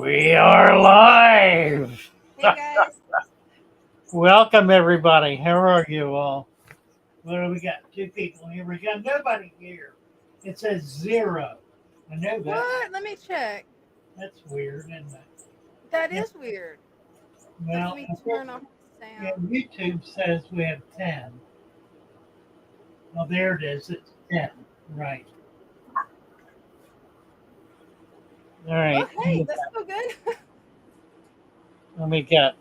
We are live. Hey guys. Welcome, everybody. How are you all? What do we got? Two people here. We got nobody here. It says zero. I know that. What? Let me check. That's weird, isn't it? That Yeah, is weird. Let well, me I think turn off the yeah, sound. YouTube says we have 10. Oh, there it is. It's 10. Right. All Well, right. hey, that's so good. Let me get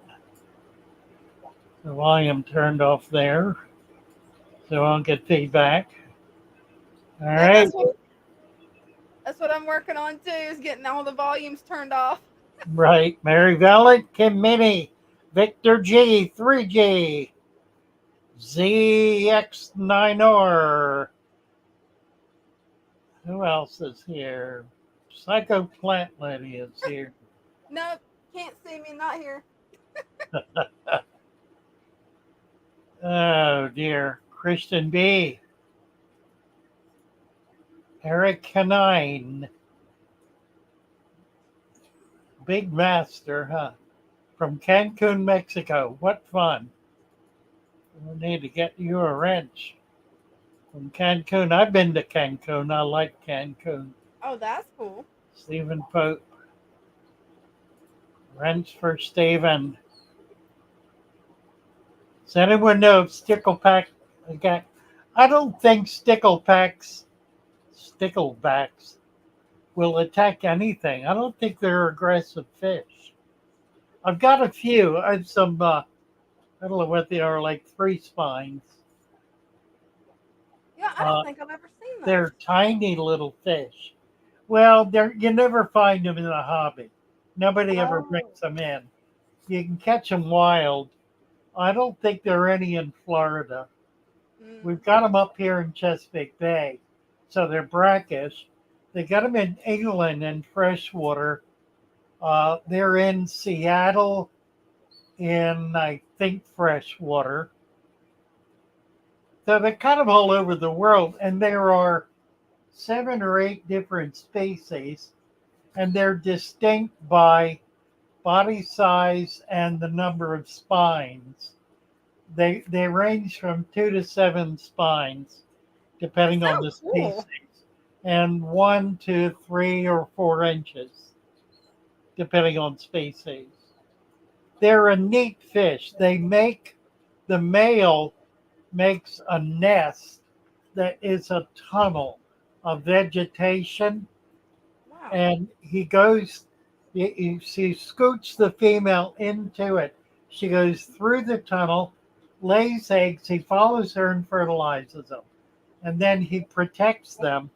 the volume turned off there so I don't get feedback. All Yeah, right. that's what I'm working on too. Is getting all the volumes turned off. Right. Mary Valent, Kim Minnie, Victor G, 3G, ZX9R. Who else is here? Psycho Plant Lady is here. Nope, can't see me. Not here. Oh dear. Kristen B. Eric Canine. Big Master, huh? From Cancun, Mexico. What fun. We need to get you a wrench. From Cancun. I've been to Cancun. I like Cancun. Oh, that's cool. Stephen Pope. Wrench for Stephen. Does anyone know if Stickleback got? I don't think sticklebacks will attack anything. I don't think they're aggressive fish. I've got a few. I have some. I don't know what they are, like three spines. Yeah, I don't Uh, think I've ever seen those. they're tiny little fish. Well, you never find them in the hobby. Nobody ever Oh. brings them in. You can catch them wild. I don't think there are any in Florida. Mm. We've got them up here in Chesapeake Bay, so they're brackish. They got them in England in freshwater. They're in Seattle in, I think, freshwater. So they're kind of all over the world, and there are 7 or 8 different species, and they're distinct by body size and the number of spines. They range from 2 to 7 spines, That's depending on so the cool. species, and 1 to 3 or 4 inches, depending on species. They're a neat fish. The male makes a nest that is a tunnel of vegetation, Wow. and he scoots the female into it. She goes through the tunnel, lays eggs, he follows her and fertilizes them. And then he protects them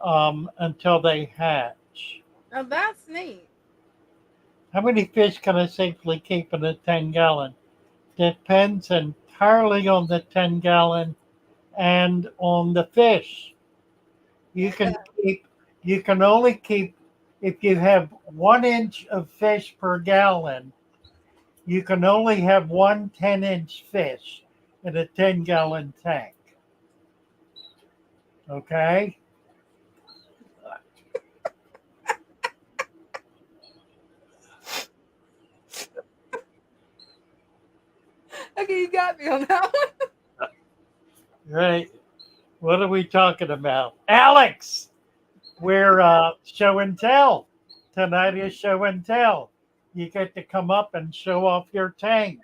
until they hatch. Oh, that's neat. How many fish can I safely keep in a 10-gallon? Depends entirely on the 10-gallon and on the fish. You Yeah. can keep, you can only keep, if you have 1 inch of fish per gallon, you can only have one 10-inch fish in a 10-gallon tank. Okay? Okay, you got me on that one. Right. What are we talking about? Alex, we're show and tell. Tonight is show and tell. You get to come up and show off your tank.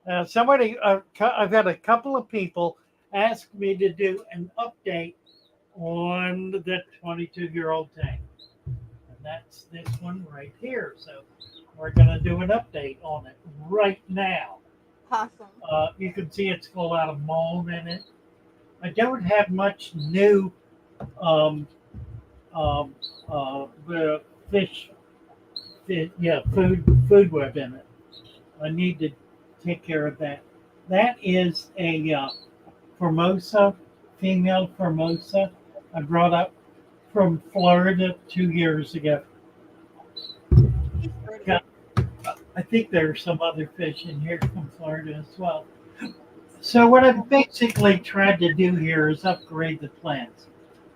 I've had a couple of people ask me to do an update on the 22-year-old tank. And that's this one right here. So we're going to do an update on it right now. Awesome. You can see it's got a lot of mold in it. I don't have much new um, the food web in it. I need to take care of that. That is a Formosa, female Formosa. I brought up from Florida 2 years ago. He's pretty. Got, I think there are some other fish in here from Florida as well. So what I've basically tried to do here is upgrade the plants.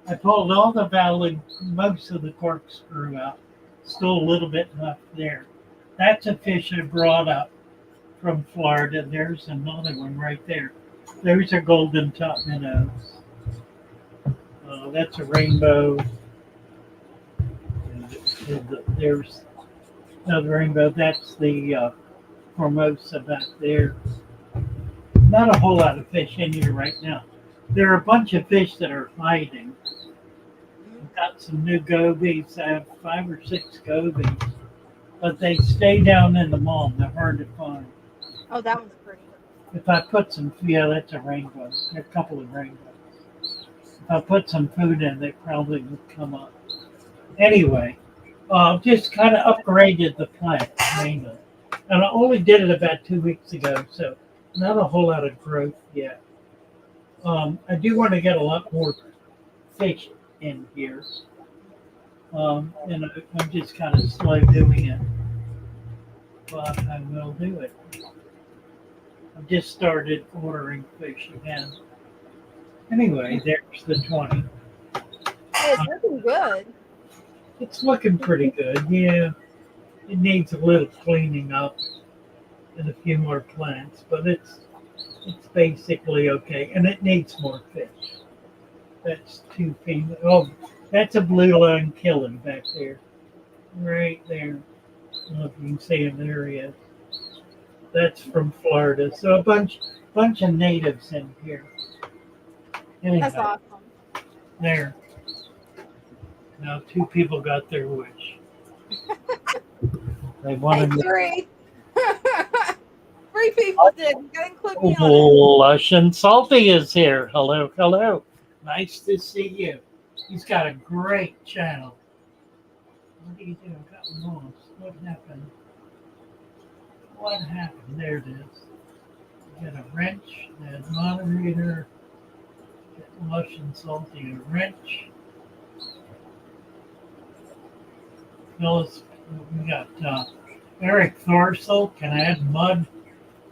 I pulled all the valve, most of the corkscrew out. Still a little bit left there. That's a fish I brought up from Florida. There's another one right there. There's a golden top minnows. That's a rainbow. And there's another rainbow. That's the Formosa back there. Not a whole lot of fish in here right now. There are a bunch of fish that are hiding. I've got some new gobies. I have 5 or 6 gobies, but they stay down in the mulch. They're hard to find. Oh, that one's pretty. If I put some, yeah, that's a rainbow. There are a couple of rainbows. If I put some food in, they probably would come up. Anyway, just kind of upgraded the plant mainly. And I only did it about 2 weeks ago, so not a whole lot of growth yet. I do want to get a lot more fish in here. And I'm just kind of slow doing it, but I will do it. I've just started ordering fish again. Anyway, there's the 20. It's looking good. It's looking pretty good, yeah. It needs a little cleaning up and a few more plants, but it's basically okay. And it needs more fish. That's 2 female. Oh, that's a blue line killer back there. Right there. I don't know if you can see him. There he is. That's from Florida. So a bunch of natives in here. Anyway, That's awesome. there. Now 2 people got their wish. They wanted Hey, me. 3. 3 people did. You gotta include me on it. Lush and Salty is here. Hello, hello. Nice to see you. He's got a great channel. What do you do? I got lost. What happened? What happened? There it is. You got a wrench, a moderator, get Lush and Salty, a wrench. Phyllis, we got Eric Thorsel can add mud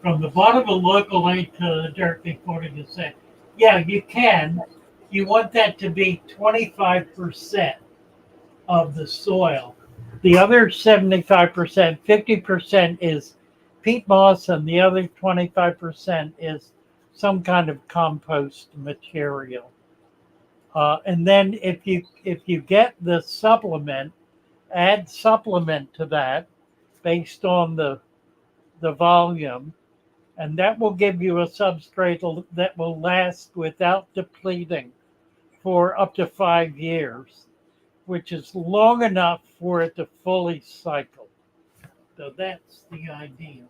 from the bottom of the local lake to the dirt before to say, yeah, you can. You want that to be 25% of the soil. The other 75%, 50% is peat moss, and the other 25% is some kind of compost material. And then if you get the supplement, add supplement to that based on the volume, and that will give you a substrate that will last without depleting for up to 5 years, which is long enough for it to fully cycle. So that's the idea.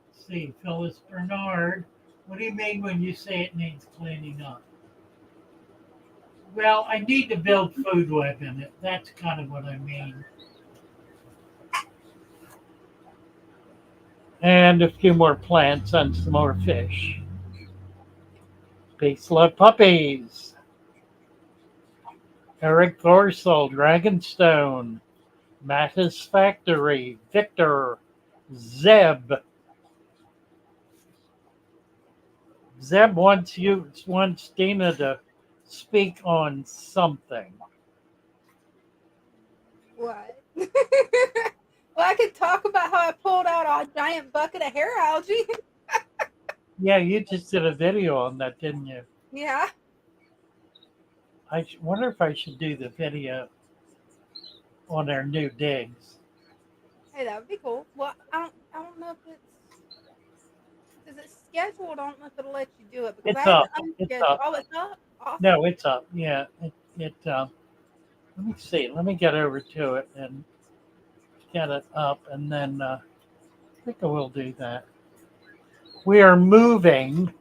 Let's see, Phyllis Bernard, what do you mean when you say it needs cleaning up? Well, I need to build food web in it. That's kind of what I mean. And a few more plants and some more fish. Peace, love, puppies. Eric Thorsel, Dragonstone, Mattis Factory, Victor, Zeb. Zeb wants Dina to speak on something. What? Well, I could talk about how I pulled out a giant bucket of hair algae. Yeah, you just did a video on that, didn't you? Yeah. I wonder if I should do the video on our new digs. Hey, that would be cool. Well, I don't know if is it scheduled? I don't know if it'll let you do it because It's I had up. to It's unschedule. up. Oh, it's up. Awesome. No, it's up. Yeah, let me see. Let me get over to it and get it up, and then I think I will do that. We are moving.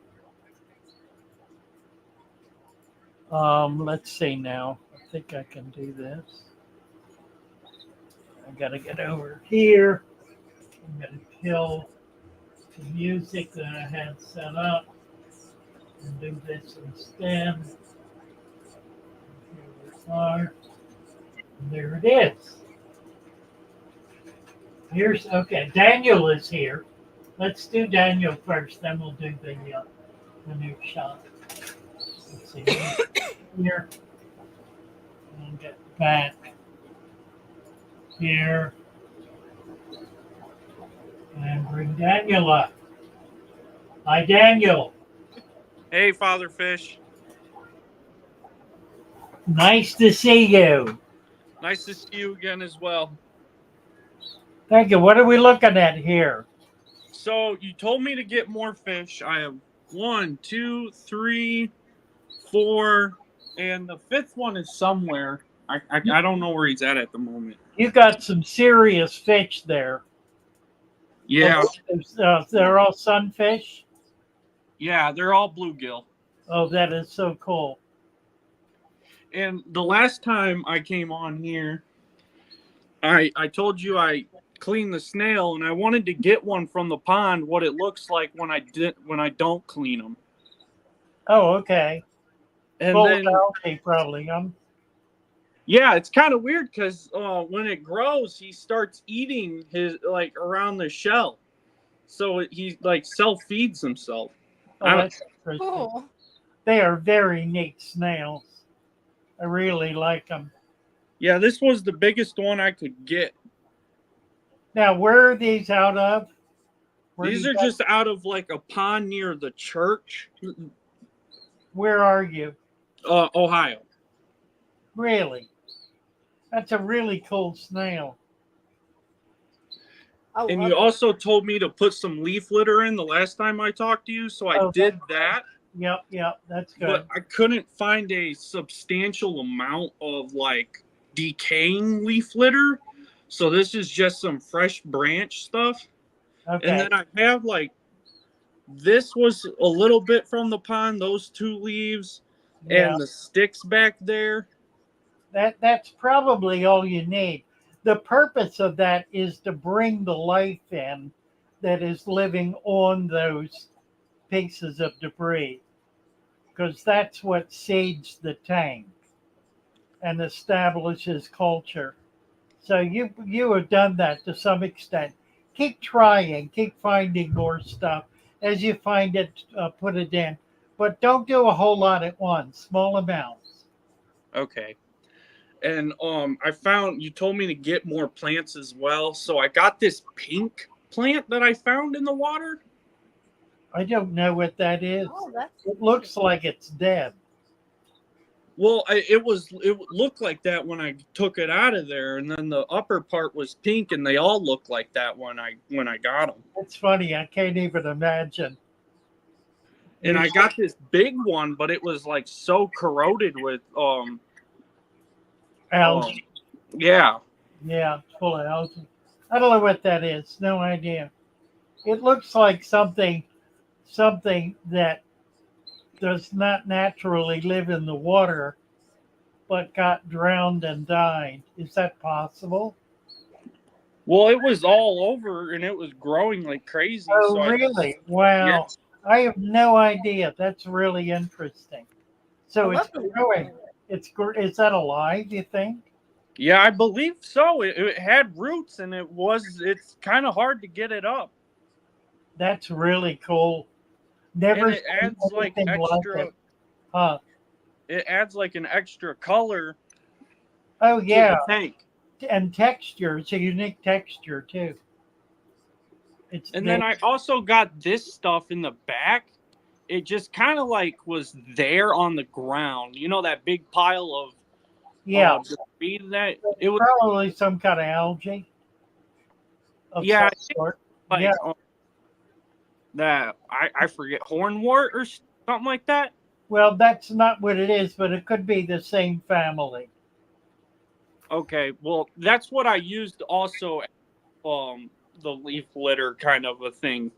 Let's see now. I think I can do this. I gotta get over here. I'm gonna kill the music that I had set up and do this instead. Here we are. And there it is. Here's okay. Daniel is here. Let's do Daniel first, then we'll do the new shot. Let's see here and get back. here and bring Daniel up. Hi, Daniel. Hey, Father Fish. Nice to see you. Nice to see you again as well. Thank you. What are we looking at here? So you told me to get more fish. I have one, two, three, four, and the fifth one is somewhere. I don't know where he's at the moment. You got some serious fish there. Yeah, They're all sunfish. yeah, they're all bluegill. Oh, that is so cool. And the last time I came on here, I told you I cleaned the snail, and I wanted to get one from the pond. What it looks like when I don't clean them. Oh, okay. And Full of then algae, probably. yeah, it's kind of weird because when it grows, he starts eating his like around the shell, so he like self feeds himself. Oh, I don't. that's interesting. Cool. They are very neat snails. I really like them. Yeah, this was the biggest one I could get. Now, where are these out of? Where These you are got, just out of like a pond near the church, where are you? Ohio. Really? That's a really cool snail. I And love you it. also told me to put some leaf litter in the last time I talked to you, so I Oh, did that. yep, that's good. But I couldn't find a substantial amount of like decaying leaf litter. So this is just some fresh branch stuff. And Okay, then I have like this was a little bit from the pond, those two leaves yeah. and the sticks back there. That's probably all you need. The purpose of that is to bring the life in that is living on those pieces of debris, because that's what seeds the tank and establishes culture. So you have done that to some extent. Keep trying, keep finding more stuff. As you find it, put it in, but don't do a whole lot at once. Small amounts. Okay. And I found you told me to get more plants as well. So I got this pink plant that I found in the water. I don't know what that is. Oh, that's It pretty. looks like it's dead. Well, it looked like that when I took it out of there, and then the upper part was pink, and they all looked like that when I got them. It's funny. I can't even imagine. And You I got this big one, but it was like so corroded with um algae. yeah. Yeah, it's full of algae. I don't know what that is. No idea. It looks like something that does not naturally live in the water, but got drowned and died. Is that possible? Well, it was all over and it was growing like crazy, Oh, so I just really? Wow. yes. I have no idea. That's really interesting. I So it's love the growing. Is that alive, you think? Yeah, I believe so. It had roots and it's kind of hard to get it up. That's really cool. And Never it seen adds like anything like it. Huh. an extra color Oh, to yeah. the tank. And texture. It's a unique texture, too. It's And they, then I also got this stuff in the back. It just kind of like was there on the ground. You know that big pile yeah. of debris that It's it was. probably some kind of algae of Yeah, some I think sort. Yeah. like that I forget hornwort or something like that. Well, that's not what it is, but it could be the same family. Okay, well that's what I used also. The leaf litter kind of a thing.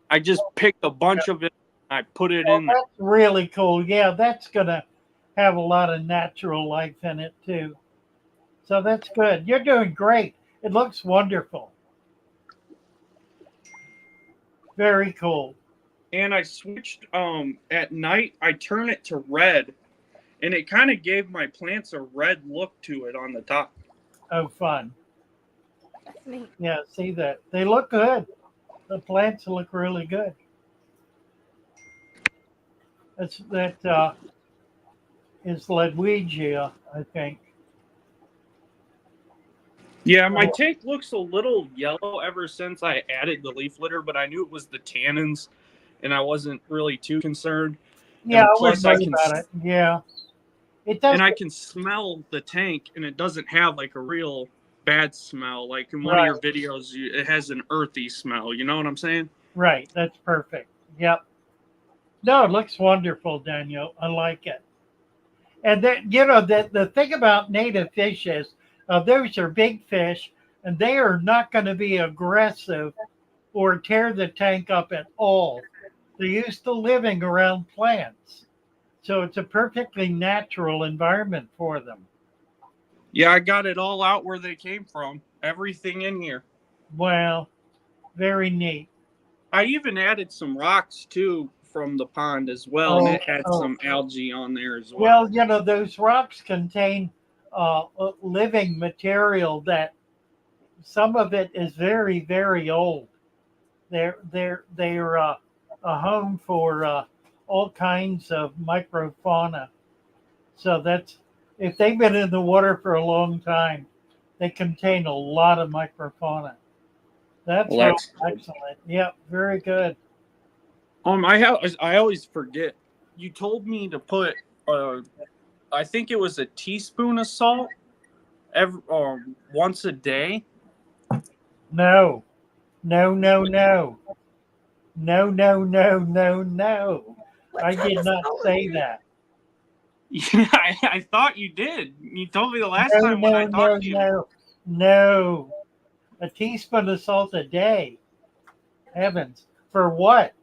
I just picked a bunch of it. And I put it Well, in there. that's really cool. Yeah, that's gonna have a lot of natural life in it too. So that's good. You're doing great. It looks wonderful. Very cool. And I switched at night. I turn it to red, and it kind of gave my plants a red look to it on the top. Oh, fun. That's neat. Yeah, see that. They look good. The plants look really good. That is Ledwigia, I think. Yeah, my tank looks a little yellow ever since I added the leaf litter, but I knew it was the tannins, and I wasn't really too concerned. Yeah, And I wouldn't plus, worry about it. Yeah, it doesn't. I can smell the tank, and it doesn't have like a real bad smell. Like in one of Right, your videos, it has an earthy smell. You know what I'm saying? right. That's perfect. Yep. No, it looks wonderful, Daniel. I like it. And then, the thing about native fish is those are big fish and they are not going to be aggressive or tear the tank up at all. They're used to living around plants. So it's a perfectly natural environment for them. Yeah, I got it all out where they came from. Everything in here. Wow, very neat. I even added some rocks too from the pond as well, and Oh, it had oh. some algae on there as well. Well, those rocks contain living material that some of it is very, very old. They're a home for all kinds of microfauna. So that's if they've been in the water for a long time, they contain a lot of microfauna. That's Well, really that's good. excellent. Yep, very good. I always forget. You told me to put I think it was a teaspoon of salt once a day. No, no, no, no, no, no, no, no, no. What I type did of not salt? say that. Yeah, I thought you did. You told me the last No, time when I no, no, talked to you. no, no. A teaspoon of salt a day. Heavens, for what?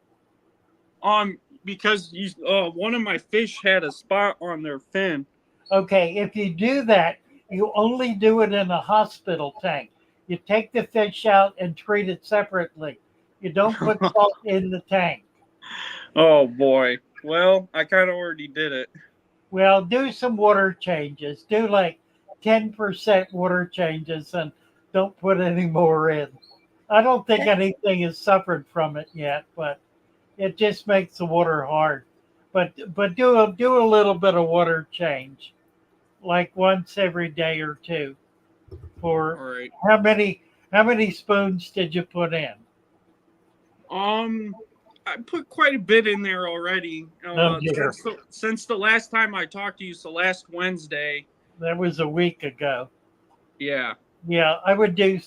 Because one of my fish had a spot on their fin. Okay, if you do that, you only do it in a hospital tank. You take the fish out and treat it separately. You don't put salt in the tank. Oh boy. Well, I kind of already did it. Well, do some water changes. Do like 10% water changes and don't put any more in. I don't think anything has suffered from it yet, but it just makes the water hard. But do a little bit of water change, like once every day or two. For All right. how many spoons did you put in? Um, I put quite a bit in there already. Oh dear, Since the last time I talked to you, so last Wednesday. that was a week ago. Yeah. Yeah, I would do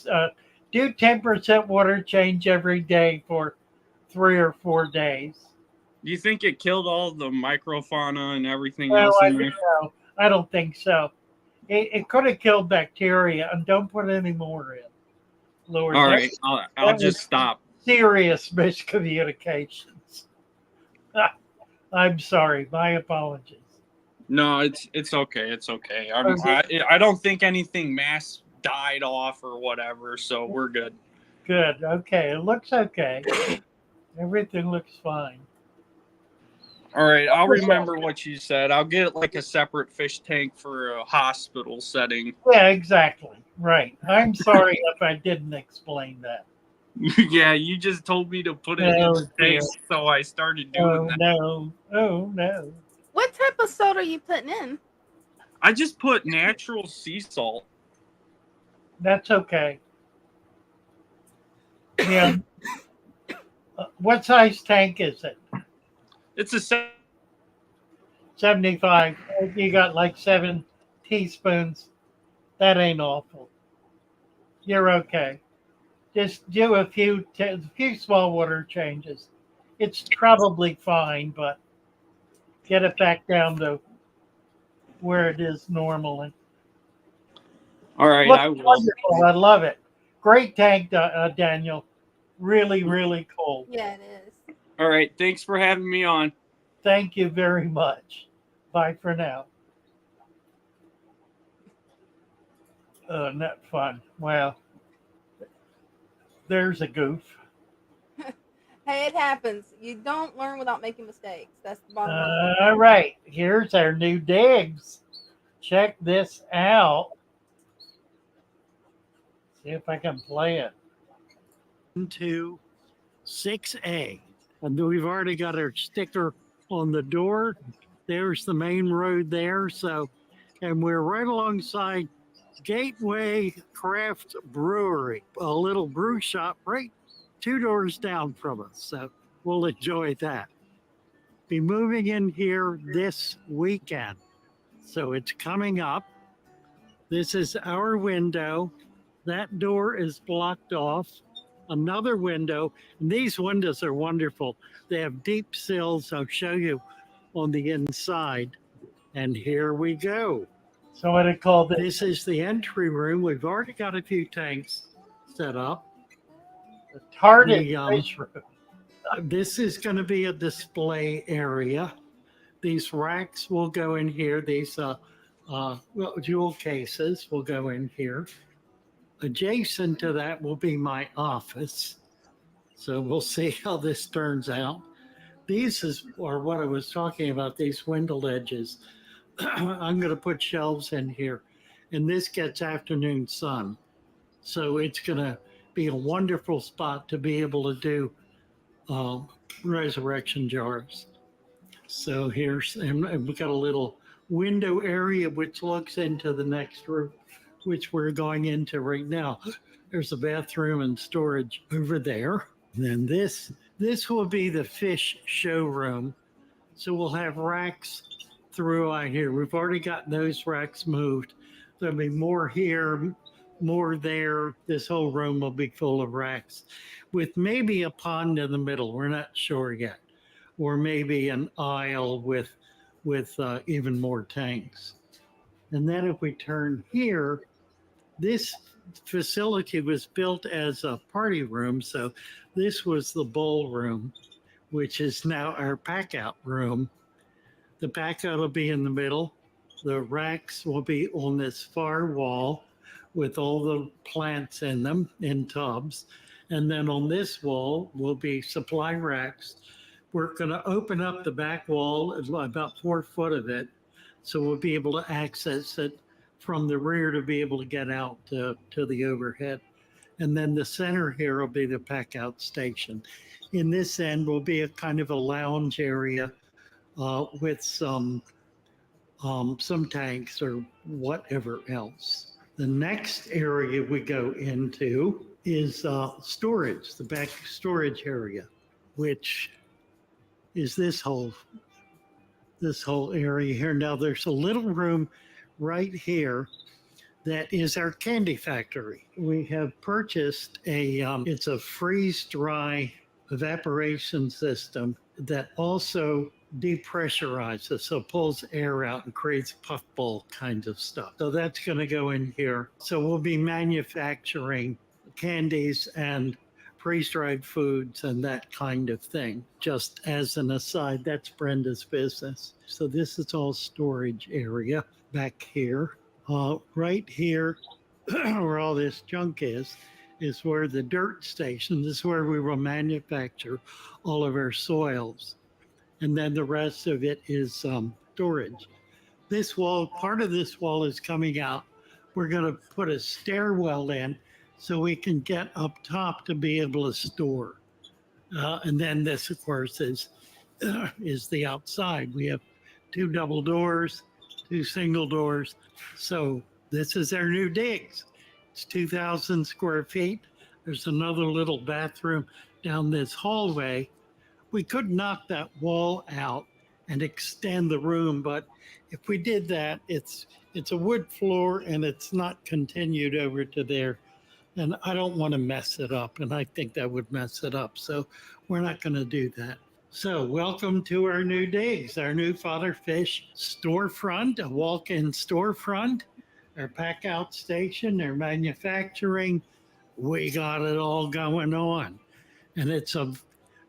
10% water change every day for 3 or 4 days. Do you think it killed all the microfauna and everything Well, else I in there? no, I don't think so. It could have killed bacteria, and don't put any more in. Lord, All that right. I'll that was just stop. serious miscommunications. I'm sorry. My apologies. No, it's okay. It's okay. Oh, I don't think anything mass died off or whatever, so we're good. good. Okay, it looks okay. Everything looks fine. All right, I'll remember what you said. I'll get like a separate fish tank for a hospital setting. Yeah, exactly. Right. I'm sorry if I didn't explain that. Yeah, you just told me to put it in Oh the dear. tank, so I started doing Oh that. no. Oh no. What type of salt are you putting in? I just put natural sea salt. That's okay. Yeah. What size tank is it? It's a 75. You got like 7 teaspoons. That ain't awful. You're okay. Just do a few small water changes. It's probably fine, but get it back down to where it is normally. All right, Looks I will. wonderful. I love it. Great tank, Daniel. Really, really cool. Yeah, it is. All right, thanks for having me on. Thank you very much. Bye for now. Not fun. Well, there's a goof. Hey, it happens. You don't learn without making mistakes. That's the bottom line. All right. Here's our new digs. Check this out. See if I can play it. To 6A. And we've already got our sticker on the door. There's the main road there. So, and we're right alongside Gateway Craft Brewery, a little brew shop right 2 doors down from us. So we'll enjoy that. Be moving in here this weekend. So it's coming up. This is our window. That door is blocked off. Another window. And these windows are wonderful. They have deep sills. I'll show you on the inside. And here we go. So what it called it? This is the entry room. We've already got a few tanks set up. The target The, fish room. This is going to be a display area. These racks will go in here. These jewel cases will go in here. Adjacent to that will be my office. So we'll see how this turns out. These are what I was talking about, these window ledges. I'm going to put shelves in here, and this gets afternoon sun. So it's going to be a wonderful spot to be able to do resurrection jars. So and we've got a little window area which looks into the next room, which we're going into right now. There's a bathroom and storage over there. And then this will be the fish showroom. So we'll have racks throughout here. We've already got those racks moved. There'll be more here, more there. This whole room will be full of racks with maybe a pond in the middle. We're not sure yet. Or maybe an aisle with even more tanks. And then if we turn here, this facility was built as a party room. So this was the bowl room, which is now our pack out room. The pack out will be in the middle. The racks will be on this far wall with all the plants in them in tubs. And then on this wall will be supply racks. We're going to open up the back wall, about 4 foot of it, so we'll be able to access it from the rear to be able to get out to the overhead. And then the center here will be the pack out station. In this end will be a kind of a lounge area with some tanks or whatever else. The next area we go into is storage, the back storage area, which is this whole area here. Now there's a little room right here that is our candy factory. We have purchased it's a freeze dry evaporation system that also depressurizes, so pulls air out and creates puffball kinds of stuff. So that's going to go in here. So we'll be manufacturing candies and freeze-dried foods and that kind of thing. Just as an aside, that's Brenda's business. So this is all storage area back here. Right here, where all this junk is where the dirt station, this is where we will manufacture all of our soils. And then the rest of it is storage. This wall, part of this wall is coming out. We're going to put a stairwell in so we can get up top to be able to store. And then this, of course, is the outside. We have 2 double doors, 2 single doors. So this is our new digs. It's 2,000 square feet. There's another little bathroom down this hallway. We could knock that wall out and extend the room, but if we did that, it's a wood floor and it's not continued over to there. And I don't want to mess it up, and I think that would mess it up. So we're not going to do that. So welcome to our new digs, our new fodder fish storefront, a walk-in storefront, our pack out station, our manufacturing. We got it all going on. And it's a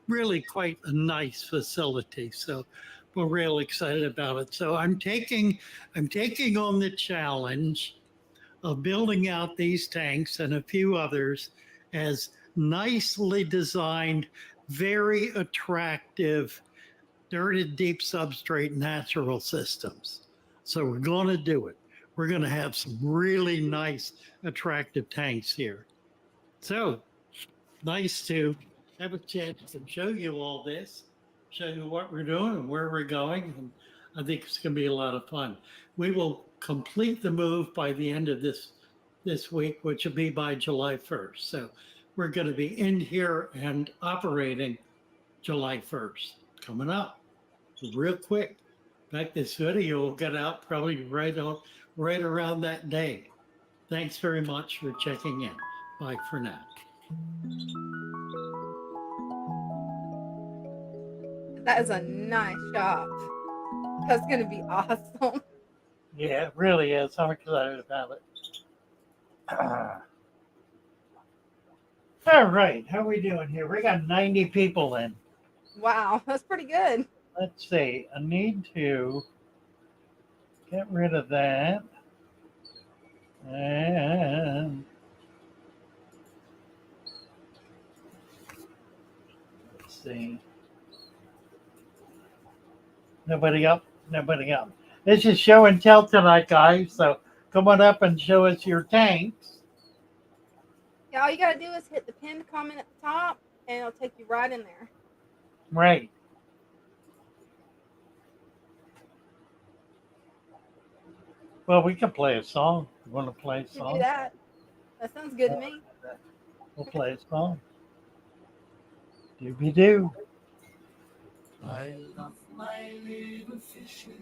really quite a nice facility. So we're real excited about it. So I'm taking on the challenge of building out these tanks and a few others as nicely designed, very attractive, dirted deep substrate natural systems. So we're going to do it. We're going to have some really nice, attractive tanks here. So nice to have a chance to show you all this, show you what we're doing and where we're going. And I think it's going to be a lot of fun. We will complete the move by the end of this this week, which will be by July 1st. So we're going to be in here and operating July 1st, coming up real quick. In fact, this video will get out probably right around that day. Thanks very much for checking in. Bye for now. That is a nice shop. That's gonna be awesome. Yeah, it really is. I'm excited about it. All right, how are we doing here? We got 90 people in. Wow, that's pretty good. Let's see. I need to get rid of that. And let's see. Nobody up? Nobody up. This is show and tell tonight, guys. So come on up and show us your tanks. Yeah, all you gotta do is hit the pinned comment at the top, and it'll take you right in there. Right. Well, we can play a song. You want to play a You can song? do that. That sounds good to me. We'll play a song. Doobie doo. I love my little fishes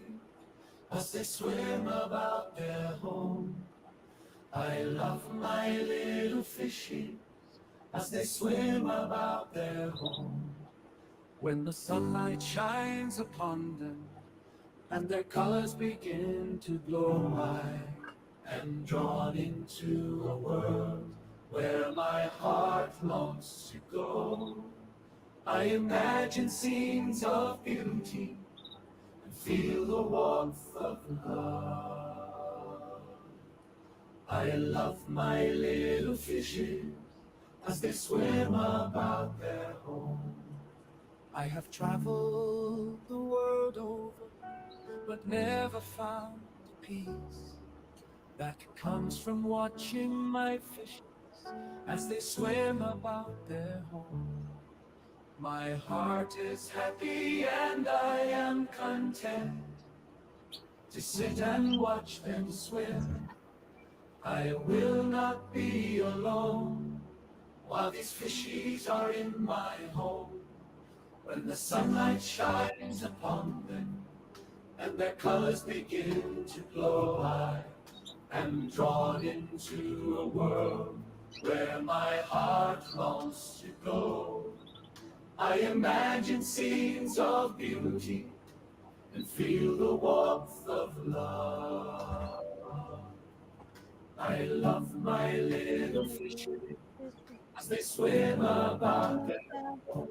as they swim about their home. I love my little fishes as they swim about their home. When the sunlight shines upon them and their colors begin to glow, I am drawn into a world where my heart longs to go. I imagine scenes of beauty and feel the warmth of love. I love my little fishes as they swim about their home. I have traveled the world over, but never found the peace that comes from watching my fishes as they swim about their home. My heart is happy and I am content to sit and watch them swim. I will not be alone while these fishies are in my home. When the sunlight shines upon them and their colors begin to glow, I am drawn into a world where my heart longs to go. I imagine scenes of beauty and feel the warmth of love. I love my little fishes as they swim about their home.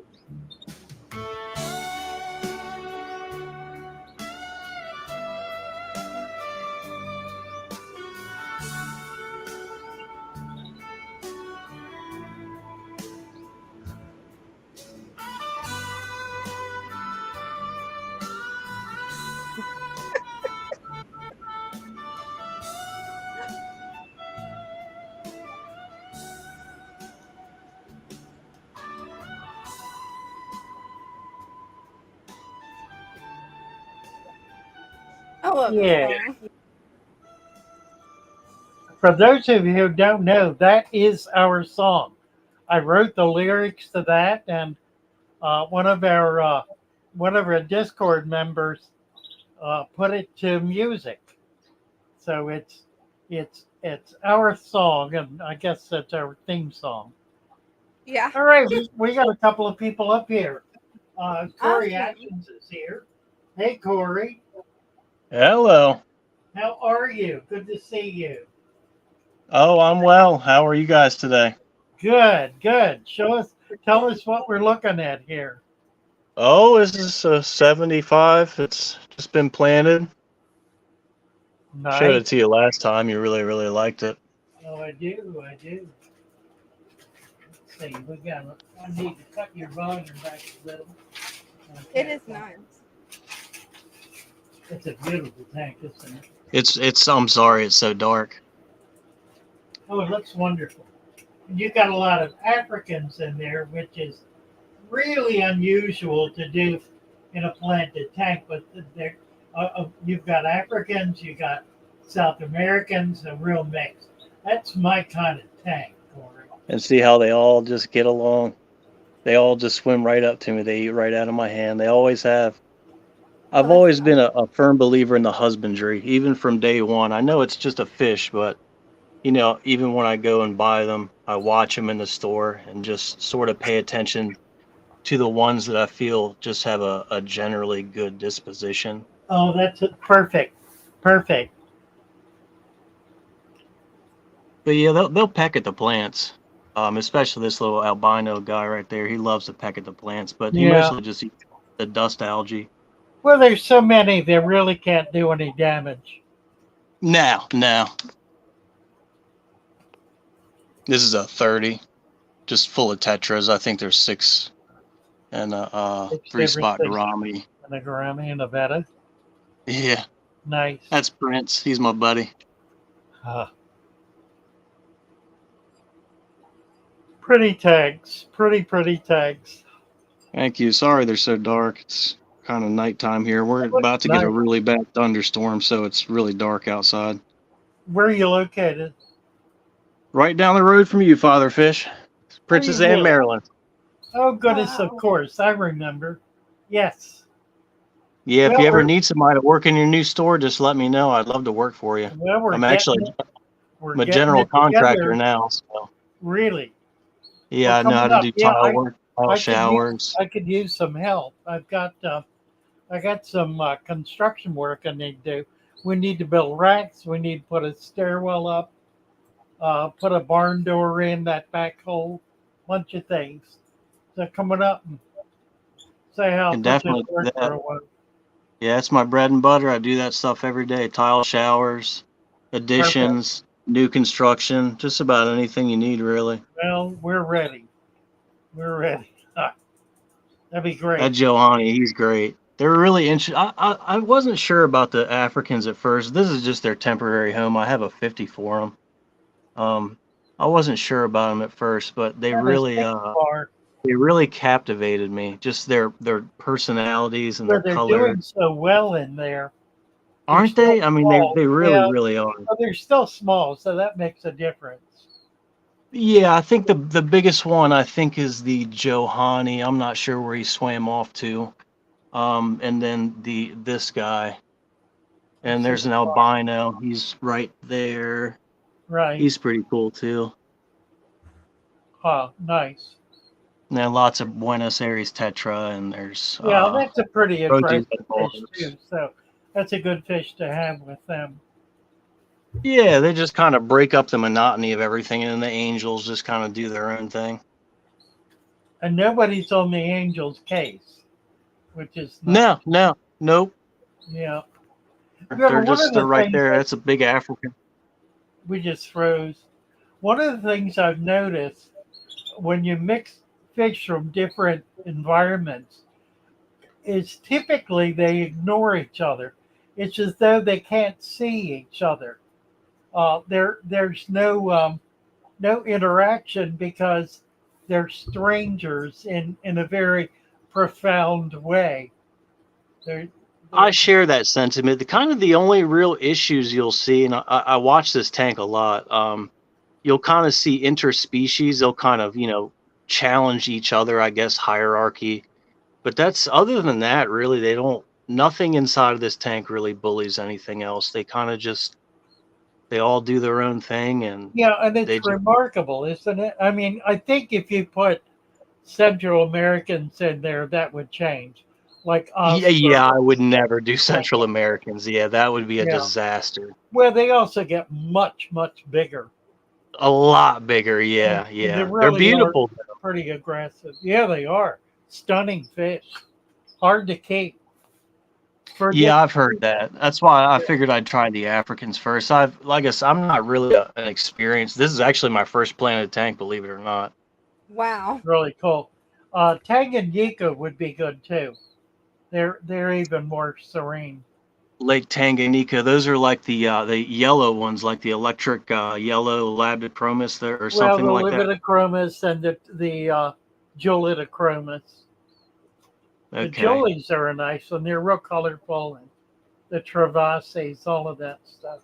I love Yeah. this song. For those of you who don't know, that is our song. I wrote the lyrics to that, and one of our Discord members put it to music. So it's our song, and I guess that's our theme song. Yeah. All right, we got a couple of people up here. Corey Awesome. Atkins is here. Hey, Corey, Hello. how are you? Good to see you. Oh, I'm well. How are you guys today? Good, good. Tell us what we're looking at here. Oh, this is a 75. It's just been planted. Showed it Nice. to you last time. You really, really liked it. Oh, I do. Let's see, I need to cut your volume back a little. It is nice. It's a beautiful tank, isn't it? I'm sorry, it's so dark. Oh, it looks wonderful. And you've got a lot of Africans in there, which is really unusual to do in a planted tank. But you've got Africans, you've got South Americans, a real mix. That's my kind of tank, Corey. and see how they all just get along. They all just swim right up to me. They eat right out of my hand. They always have. Oh, I've that's always nice. been a firm believer in the husbandry, even from day one. I know it's just a fish, but even when I go and buy them, I watch them in the store and just sort of pay attention to the ones that I feel just have a generally good disposition. Oh, that's perfect. Perfect. But yeah, they'll peck at the plants. Especially this little albino guy right there. He loves to peck at the plants, but he Yeah. mostly just eats the dust algae. Well, there's so many they really can't do any damage. No. This is a 30, just full of tetras. I think there's 6 and Six 3 different spot things gourami. in the Grammy and the Veta. Yeah, Nice. that's Prince. He's my buddy. Uh, pretty tags. Pretty tags. Thank you. Sorry they're so dark. It's kind of nighttime here. We're That looks about to get a nice. really bad thunderstorm, so it's really dark outside. Where are you located? Right down the road from you, Father Fish. Are you Princess Anne, really? Maryland. Oh, goodness, of Wow. course. I remember. Yes. Yeah, if Well, you ever need somebody to work in your new store, just let me know. I'd love to work for you. we're I'm getting actually it. We're I'm a getting general it contractor together. now, so Really. Well, yeah, I know how coming to up. do Yeah, tile work, tile I could use showers. I could use some help. I got some construction work I need to do. We need to build racks. We need to put a stairwell up. Put a barn door in that back hole. Bunch of things. So coming up and say how Can put this definitely do work for that. a while. Yeah, it's my bread and butter. I do that stuff every day. Tile showers, Perfect. additions, new construction, just about anything you need, really. Well, we're ready. We're ready. That'd be That great. Johanny, he's great. They're really interesting. I wasn't sure about the Africans at first. This is just their temporary home. I have a 50 for them. I wasn't sure about them at first, but Yeah, the six bar. they really captivated me. Just their personalities and Well, their they're color, doing so well in there. They're aren't still they? I mean, small. they really Yeah, really are. but they're still small, so that makes a difference. Yeah, I think the biggest one I think is the Johanny. I'm not sure where he swam off to. And then this guy, and This there's is an albino. He's right there. right. He's pretty cool too. Huh, nice. And then lots of Buenos Aires tetra, and there's Yeah, that's a pretty protein aggressive fish bars. too. So that's a good fish to have with them. Yeah, they just kind of break up the monotony of everything, and the angels just kind of do their own thing. And nobody's on the Angels case, which is nice. Nope. Yeah. Yeah, but one of They're the right things there. that That's a big African. we just froze. One of the things I've noticed when you mix fish from different environments is typically they ignore each other. It's as though they can't see each other. There's no interaction because they're strangers in a very profound way. They're, I they're share that sentiment. The only real issues you'll see, and I watch this tank a lot. You'll kind of see interspecies. They'll kind of challenge each other, I guess, hierarchy. But that's other than that, really, they don't. Nothing inside of this tank really bullies anything else. They kind of just they all do their own thing, and yeah, and they it's just remarkable, isn't it? I mean, I think if you put Central Americans in there, that would change. Like Oscar. yeah. I would never do Central Americans. Yeah, that would be a Yeah. disaster. Well, they also get much bigger. A lot bigger. And, Yeah, and they yeah. They're really are beautiful. pretty aggressive. Yeah, they are. Stunning fish. Hard to keep. For this, Yeah, I've heard that. That's why I figured I'd try the Africans first. Like I said, I'm not really an experienced. This is actually my first planted tank, believe it or not. Wow. really cool. Tanganyika would be good too. They're even more serene. Lake Tanganyika. Those are like the yellow ones, like the electric yellow labdichromis there, or Well, something the like that. Libidochromis and the Jolidochromis. The Okay. Jolies are nice and they're real colorful, and the Travases, all of that stuff.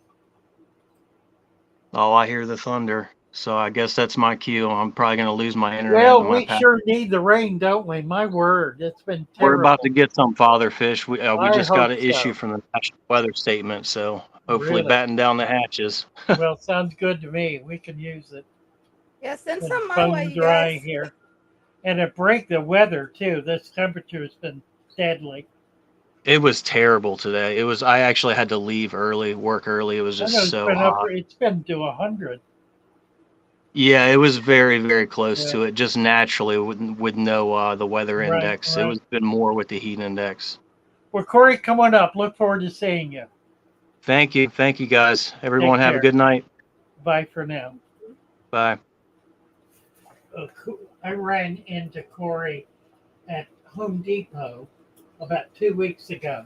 Oh, I hear the thunder. So I guess that's my cue. I'm probably going to lose my internet Well, and my we power. sure need the rain, don't we? My word, it's been We're terrible. about to get some father fish. We I just got hope an issue so. from the National Weather Statement, so hopefully Really? batten down the hatches. Well, sounds good to me. We can use it. Yeah, send It's some my way, bone you dry guys. here. And it break the weather too. This temperature has been deadly. It was terrible today. It was. I actually had to leave early, work early. It was I just know it's so been up. hot. It's been to 100. Yeah, it was very, very close Yeah. to it, just naturally with no the weather Right, index. It right. was been more with the heat index. Well, Corey, come on up. Look forward to seeing you. Thank you, guys. Everyone, Take have a care. good night. Bye for now. Bye. I ran into Corey at Home Depot about 2 weeks ago.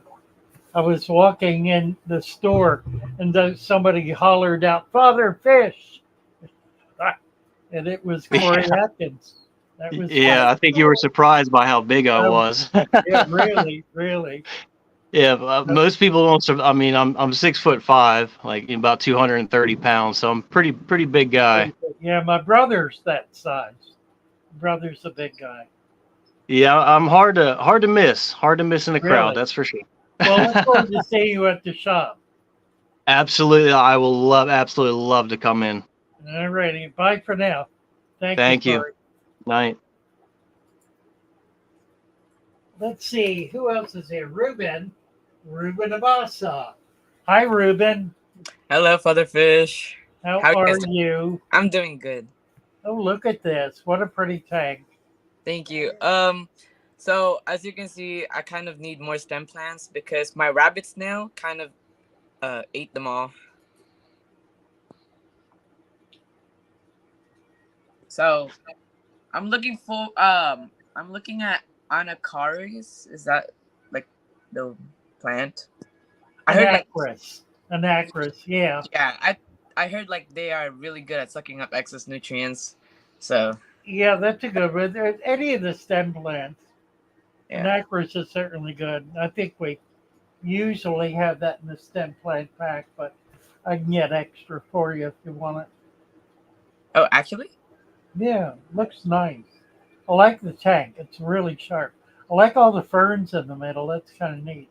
I was walking in the store and then somebody hollered out, "Father Fish!" And it was Corey Atkins. That was Yeah, fun. I think you were surprised by how big I Oh, was. yeah, really, really. Yeah, most people don't. I mean, I'm 6'5", like about 230 pounds, so I'm pretty big guy. Yeah, my brother's that size. Brother's a big guy. Yeah, I'm hard to miss in the crowd. Really. That's for sure. Well, look forward to seeing you at the shop. Absolutely, I will absolutely love to come in. All righty. Bye for now. Thank Thank you, you. Corey. Night. Let's see. Who else is here? Ruben Abasa. Hi, Ruben. Hello, Father Fish. How How you are guys doing? you? I'm doing good. Oh, look at this. What a pretty tank. Thank you. So as you can see, I kind of need more stem plants because my rabbit snail kind of ate them all. So I'm looking at anacaris. Is that like the plant? I heard like Anacris, yeah. yeah, I heard like they are really good at sucking up excess nutrients. So Yeah, that's a good one. There's any of the stem plants. yeah. Anacris is certainly good. I think we usually have that in the stem plant pack, but I can get extra for you if you want it. Oh, actually? Yeah, looks nice. I like the tank. It's really sharp. I like all the ferns in the middle. That's kind of neat.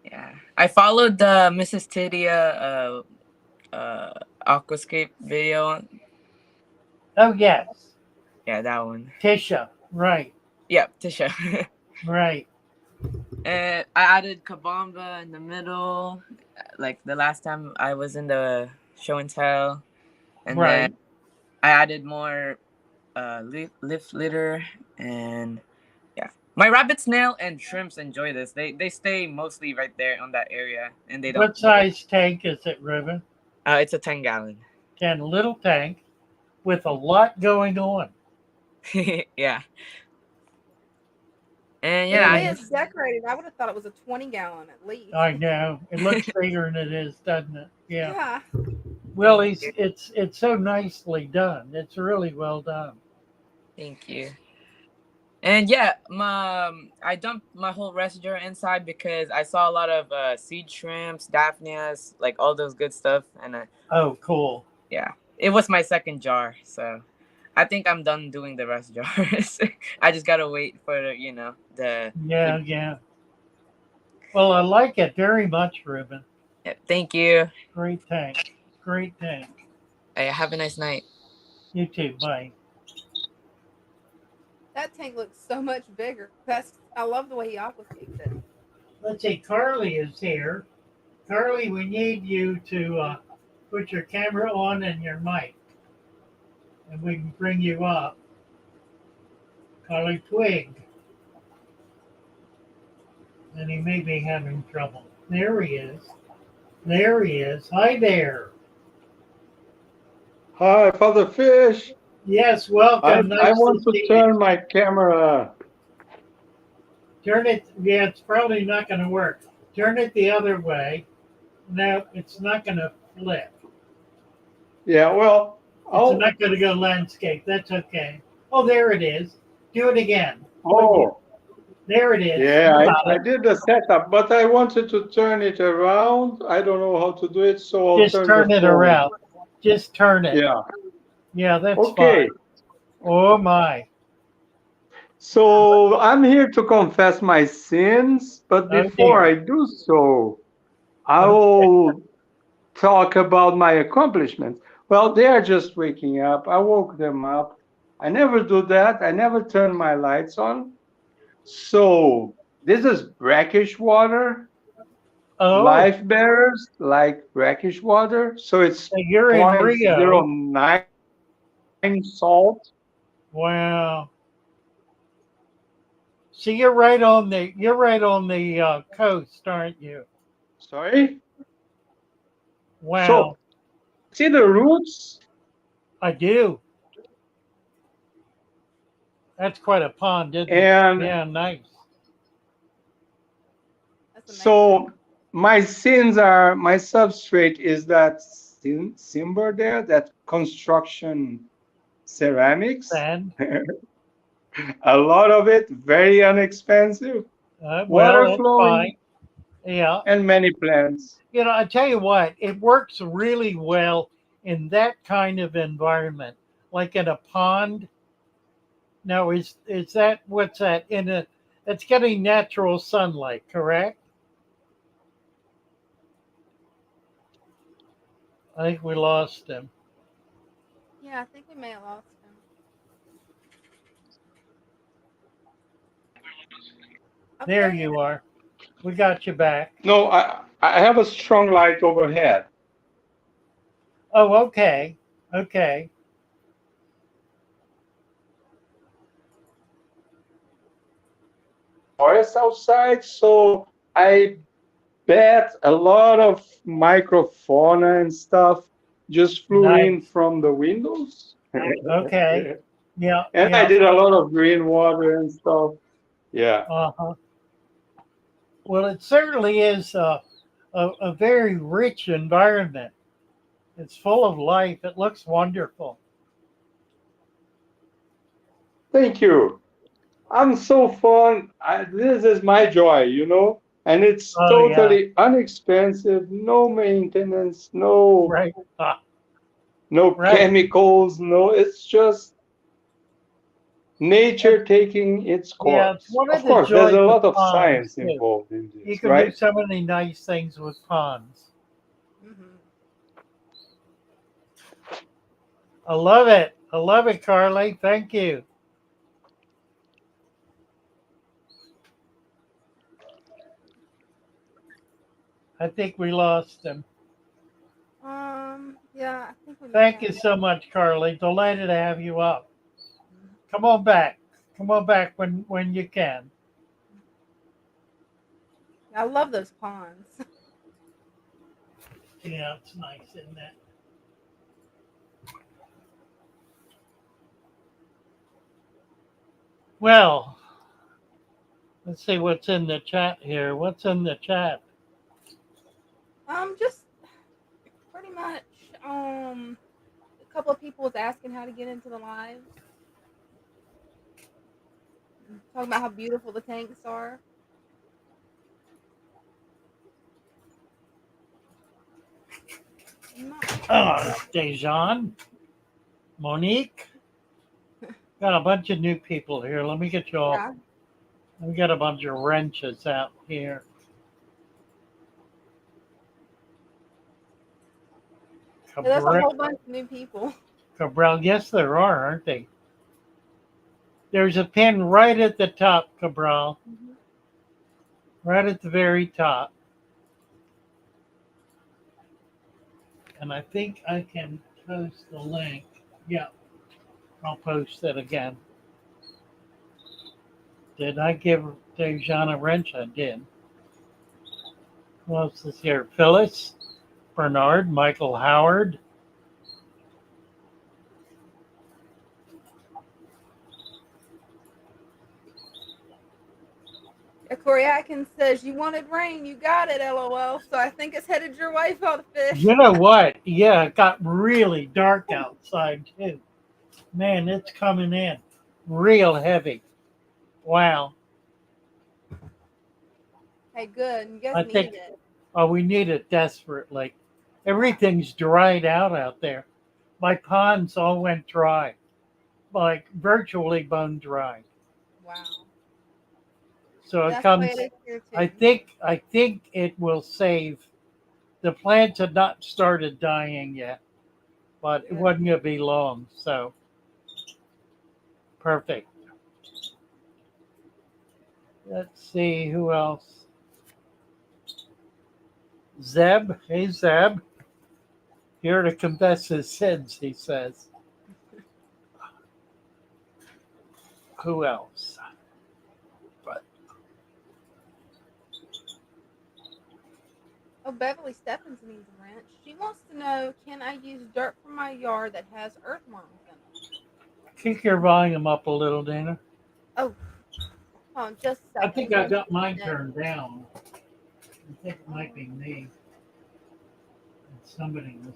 Yeah. I followed the Mrs. Tidia aquascape video. Oh, yes. Yeah, that one. Tisha. Right. Yep, Tisha. Right. And I added Kabamba in the middle, like the last time I was in the show and tell. And Right. then I added more leaf litter and yeah. My rabbit snail and shrimps enjoy this. They stay mostly right there on that area and they don't. What size tank is it, Ruben? It's a 10-gallon. 10 little tank with a lot going on. Yeah. And The yeah, way it's decorated, I would have thought it was a 20-gallon at least. I know. It looks bigger than it is, doesn't it? Yeah. Yeah. Well, it's so nicely done. It's really well done. Thank you. And yeah, I dumped my whole reservoir inside because I saw a lot of seed shrimps, daphnias, like all those good stuff. And Oh, cool. yeah, it was my second jar, so I think I'm done doing the rest jars. I just gotta wait for the Yeah. Well, I like it very much, Ruben. yeah, thank you. Great tank. Great tank. Hey, have a nice night. You too. Bye. That tank looks so much bigger. I love the way he aquascaped it. Let's see. Carly is here. Carly, we need you to put your camera on and your mic, and we can bring you up. Carly Twig. And he may be having trouble. There he is. There he is. Hi there. Hi, Father Fish. Yes, welcome. I Nice want to see turn you. my camera. Turn it. Yeah, it's probably not going to work. Turn it the other way. No, it's not going to flip. Yeah, well, It's not going to go landscape. That's okay. Oh, there it is. Do it again. oh, There it is. yeah, You got I it. did the setup, but I wanted to turn it around. I don't know how to do it, so I'll Just turn the it phone. around. Just turn it. Yeah. Yeah, that's Okay. fine. Oh my. So I'm here to confess my sins, but Oh before dear. I do so, I Okay. will talk about my accomplishments. Well, they are just waking up. I woke them up. I never do that. I never turn my lights on. So this is brackish water, Oh, life bearers like brackish water. So it's so you're in point zero Rio. 0.09 salt. Wow. So you're right on the coast, aren't you? Sorry. So Wow. see the roots, I do. That's quite a pond, isn't it? and Yeah, nice. That's amazing. so my sins are my substrate is that timber there, that construction ceramics. Sand. A lot of it, very inexpensive, Well, water that's fine. flowing, Yeah. and many plants. I tell you what, it works really well in that kind of environment, like in a pond. Now, is that what's that in a? It's getting natural sunlight, correct? I think we lost him. Yeah, I think we may have lost him. Oh, There there he is. you are. We got you back. No, I have a strong light overhead. Oh, okay. Okay. Forest outside, so I bet a lot of microfauna and stuff just flew in Nice. from the windows. Okay. Yeah. And I Yeah. did a lot of green water and stuff. Yeah. Uh-huh. Well, it certainly is a very rich environment. It's full of life. It looks wonderful. Thank you. I'm so fun. This is my joy, and it's Oh, yeah. totally inexpensive, no maintenance, no Right. Ah, no right. chemicals, no. It's just It, nature taking its yeah, it's course. one Of of the course, there's joys a of lot of ponds, science too. involved in You this, can do right? so many nice things with ponds. Hmm. I love it. I love it, Carly. Thank you. I think we lost him. Yeah, I think we may Thank have. you so much, Carly. Delighted to have you up. Mhm. Come on back. Come on back when you can. I love those ponds. Yeah, it's nice, isn't it? Well, let's see what's in the chat here. What's in the chat? Just pretty much. A couple of people was asking how to get into the lives, talking about how beautiful the tanks are. I'm not sure. Oh, Dejan, Monique. Got a bunch of new people here. Let me get you all. Yeah, We got a bunch of wrenches out here. there's a Cabral, whole bunch of new people. Cabral. Yes, there are, aren't they? There's a pin right at the top, Cabral. Mhm. Right at the very top. And I think I can post the link. Yeah, I'll post it again. Did I give Dejan a wrench? I did. Who else is here? Phyllis, Bernard, Michael Howard. Yeah, Corey Atkins says you wanted rain, you got it, LOL. So I think it's headed your way for the fish. You know what? Yeah, it got really dark outside too. Man, it's coming in real heavy. Wow. Hey, good. You guys I need think it. we need it desperately. Everything's dried out there. my ponds all went dry, like virtually bone dry. Wow. So it That's the way comes. it is here I too. think it will save. The plants had not started dying yet, but it Good. wasn't going to be long. So perfect. Let's see who else. Zeb. Hey, Zeb. Here to confess his sins, he says. Who else? But Oh, Beverly Stephens needs a wrench. She wants to know, can I use dirt from my yard that has earthworms in it? kick your volume up a little, Dana. Oh, hold on just a I second. think I got mine turned down. I think it might be me. Somebody was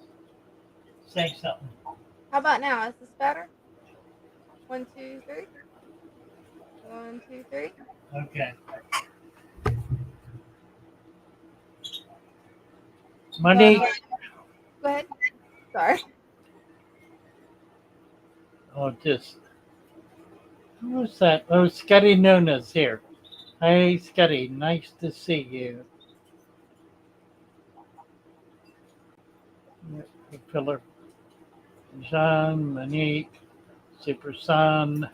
saying something. How about now? Is this better? 1, 2, 3. 1, 2, 3. Okay. Uh, Money. go ahead. Sorry. Oh, just who's that? Oh, Scotty Nunes here. Hey, Scotty. Nice to see you. Philip, Jean, Monique, Super Sun,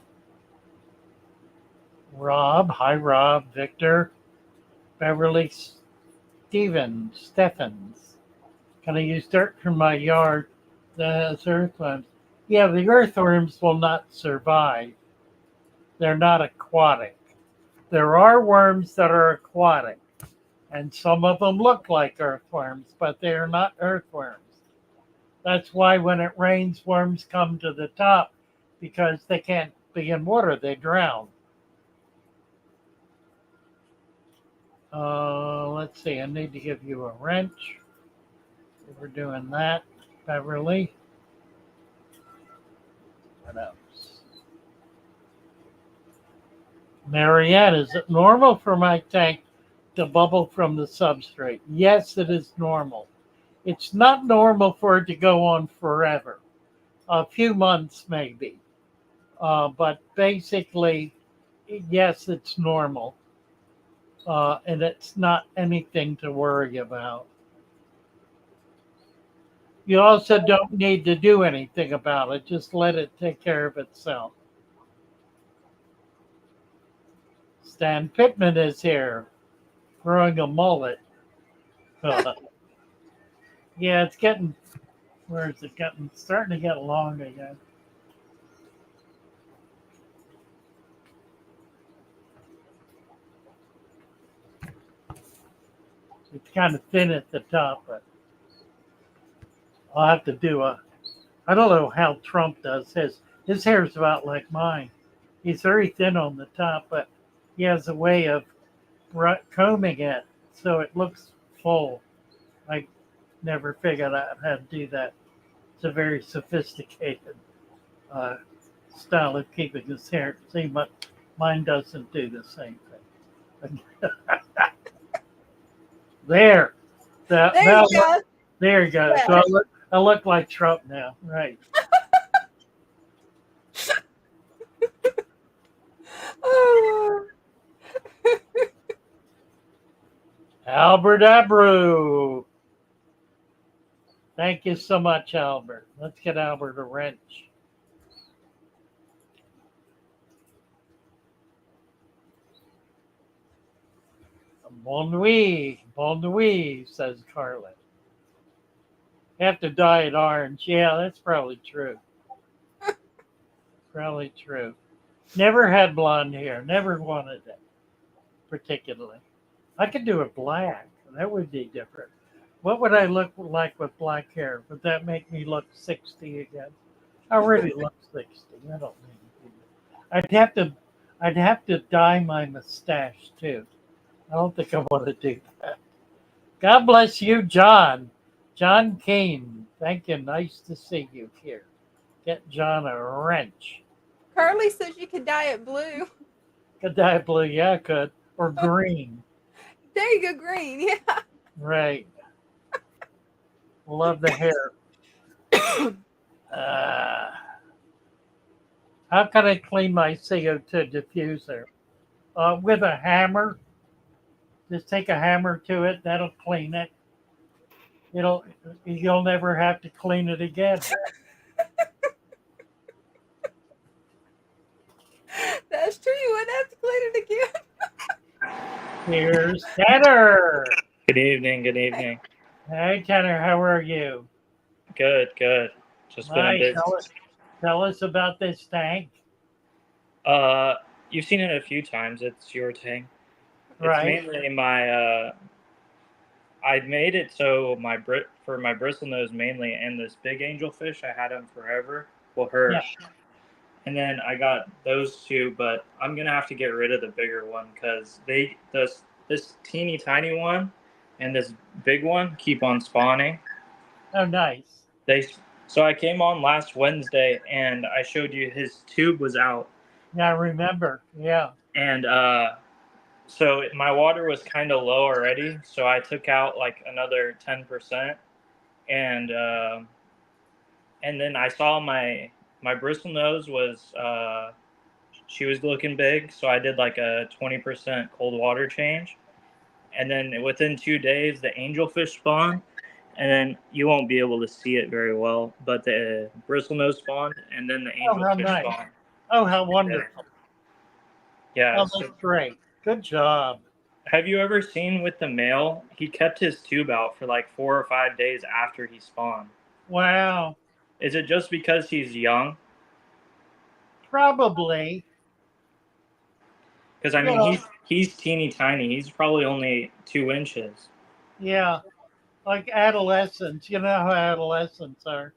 Rob. Hi, Rob. Victor, Beverly, Stephens. Can I use dirt from my yard that has earthworms? Yeah, the earthworms will not survive. They're not aquatic. There are worms that are aquatic, and some of them look like earthworms, but they are not earthworms. That's why when it rains, worms come to the top because they can't be in water, they drown. Let's see, I need to give you a wrench. We're doing that, Beverly. What else? Mariette, is it normal for my tank to bubble from the substrate? Yes, it is normal. It's not normal for it to go on forever. A few months maybe. But basically, yes, it's normal. And it's not anything to worry about. You also don't need to do anything about it. Just let it take care of itself. Stan Pittman is here, growing a mullet. Yeah, it's getting, where is it getting? It's starting to get long again. It's kind of thin at the top, but I'll have to do I don't know how Trump does his. His hair is about like mine. He's very thin on the top, but he has a way of combing it so it looks full. I never figured out how to do that. It's a very sophisticated uh, style of keeping his hair. See, but mine doesn't do the same thing. There. There Now, you go. there you go. So I look like Trump now. Right. Oh. Albert Abreu. Thank you so much, Albert. Let's get Albert a wrench. Bon nuit, says Carlin. You have to dye it orange. Yeah, that's probably true. Probably true. Never had blonde hair. Never wanted it, particularly. I could do it black. That would be different. What would I look like with black hair? Would that make me look 60 again? I already look 60. I don't need to do that. I'd have to dye my mustache too. I don't think I want to do that. God bless you, John. John Kane. Thank you. Nice to see you here. Get John a wrench. Curly says you could dye it blue. Could dye it blue, yeah, I could. Or green. There you go, green. Yeah. Right. Love the hair. Uh, how can I clean my CO2 diffuser? With a hammer. Just take a hammer to it. That'll clean it. It'll. You'll never have to clean it again. That's true. You wouldn't have to clean it again. Here's Tanner. Good evening. Good evening. Hey Tanner, how are you? Good. Good. Just been a Nice. bit. Tell us about this tank. Uh, you've seen it a few times. It's your tank. It's Right. mainly my. I made it so for my bristlenose mainly, and this big angelfish. I had him forever. Well, her. Yeah. And then I got those two, but I'm gonna have to get rid of the bigger one because this teeny tiny one and this big one keep on spawning. Oh, nice. So I came on last Wednesday and I showed you his tube was out, Yeah, I remember. Yeah. and so my water was kind of low already. So I took out like another 10%, and then I saw my bristlenose was she was looking big, so I did like a 20% cold water change, and then within 2 days the angelfish spawned. And then you won't be able to see it very well, but the bristlenose spawned, and then the Oh, how angelfish nice. spawned. Oh, how wonderful. Yeah. Oh, So that's great. Good job. have you ever seen with the male? He kept his tube out for like 4 or 5 days after he spawned. Wow. Is it just because he's young? Probably. Because I mean, he's teeny tiny. He's probably only 2 inches. Yeah. Like adolescents. You know how adolescents are.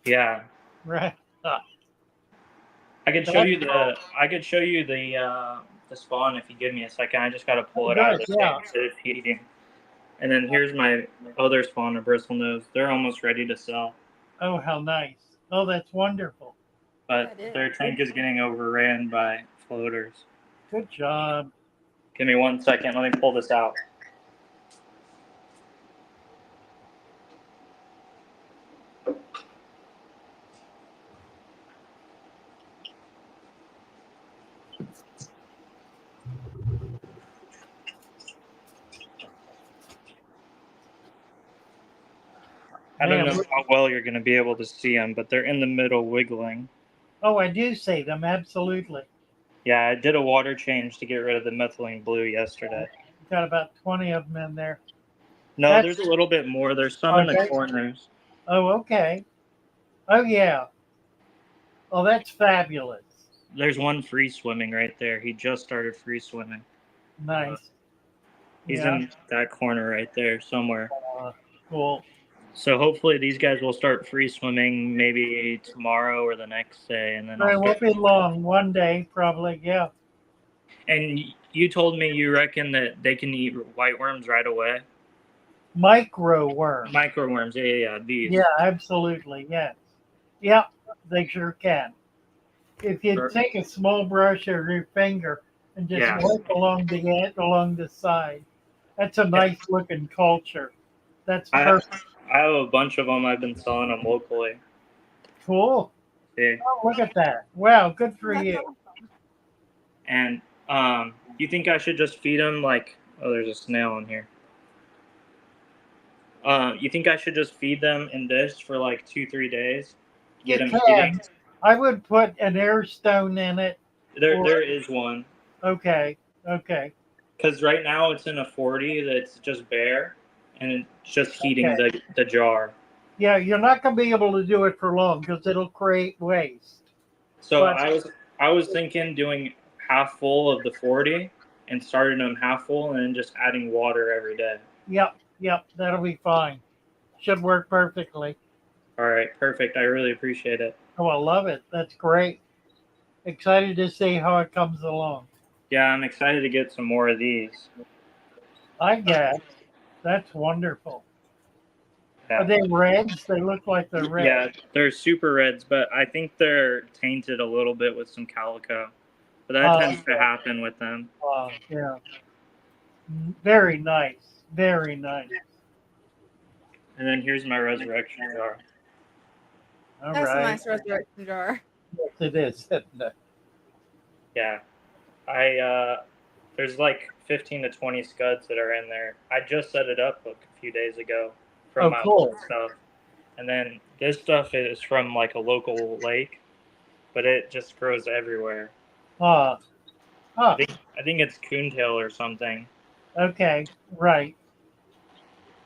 Yeah. Right. I could show you the spawn if you give me a second. I just got to pull it out of the tank so it's heating. And then here's my other spawn of bristlenose. They're almost ready to sell, Oh, how nice. Oh, that's wonderful. but their tank is getting overran by floaters. Good job. Give me 1 second. Let me pull this out. I don't know how well you're going to be able to see them, but they're in the middle wiggling. Oh, I do see them. Absolutely. Yeah, I did a water change to get rid of the methylene blue yesterday. Got about 20 of them in there. No, there's a little bit more. There's some in the corners. Oh, okay. Oh, yeah. Oh, that's fabulous. There's one free swimming right there. He just started free swimming. Nice. He's in that corner right there somewhere. Cool. So hopefully these guys will start free swimming maybe tomorrow or the next day, and then It won't be long. One day, probably. Yeah. And you told me you reckon that they can eat white worms right away. Micro worms. Micro worms, yeah. These. Yeah, absolutely. Yes. Yeah, they sure can. If you take a small brush or your finger and just wipe along the side, that's a nice looking culture. That's perfect. I have a bunch of them. I've been selling them locally. Cool. Yeah. Oh, look at that. Wow, good for you. And you think I should just feed them like? Oh, there's a snail in here. You think I should just feed them in this for like 2-3 days? Get them eating? I would put an air stone in it. There is one. Okay. Because right now it's in a 40 that's just bare, and it's just heating the jar. Yeah, you're not going to be able to do it for long because it'll create waste. So I was thinking doing half full of the 40 and starting them half full and then just adding water every day. Yep, that'll be fine. Should work perfectly. All right, perfect. I really appreciate it. Oh, I love it. That's great. Excited to see how it comes along. Yeah, I'm excited to get some more of these. I guess. That's wonderful. Yeah. Are they reds? They look like they're red. Yeah, they're super reds, but I think they're tainted a little bit with some calico. But that tends to happen with them. Yeah. Very nice. Very nice. And then here's my resurrection jar. All That's a right. nice resurrection jar. Yes, it is. Isn't it? Yeah, there's like 15 to 20 scuds that are in there. I just set it up a few days ago from Oh, my cool. old stuff, and then this stuff is from like a local lake, but it just grows everywhere. Uh, I huh. think I think it's coontail or something. Okay. Right.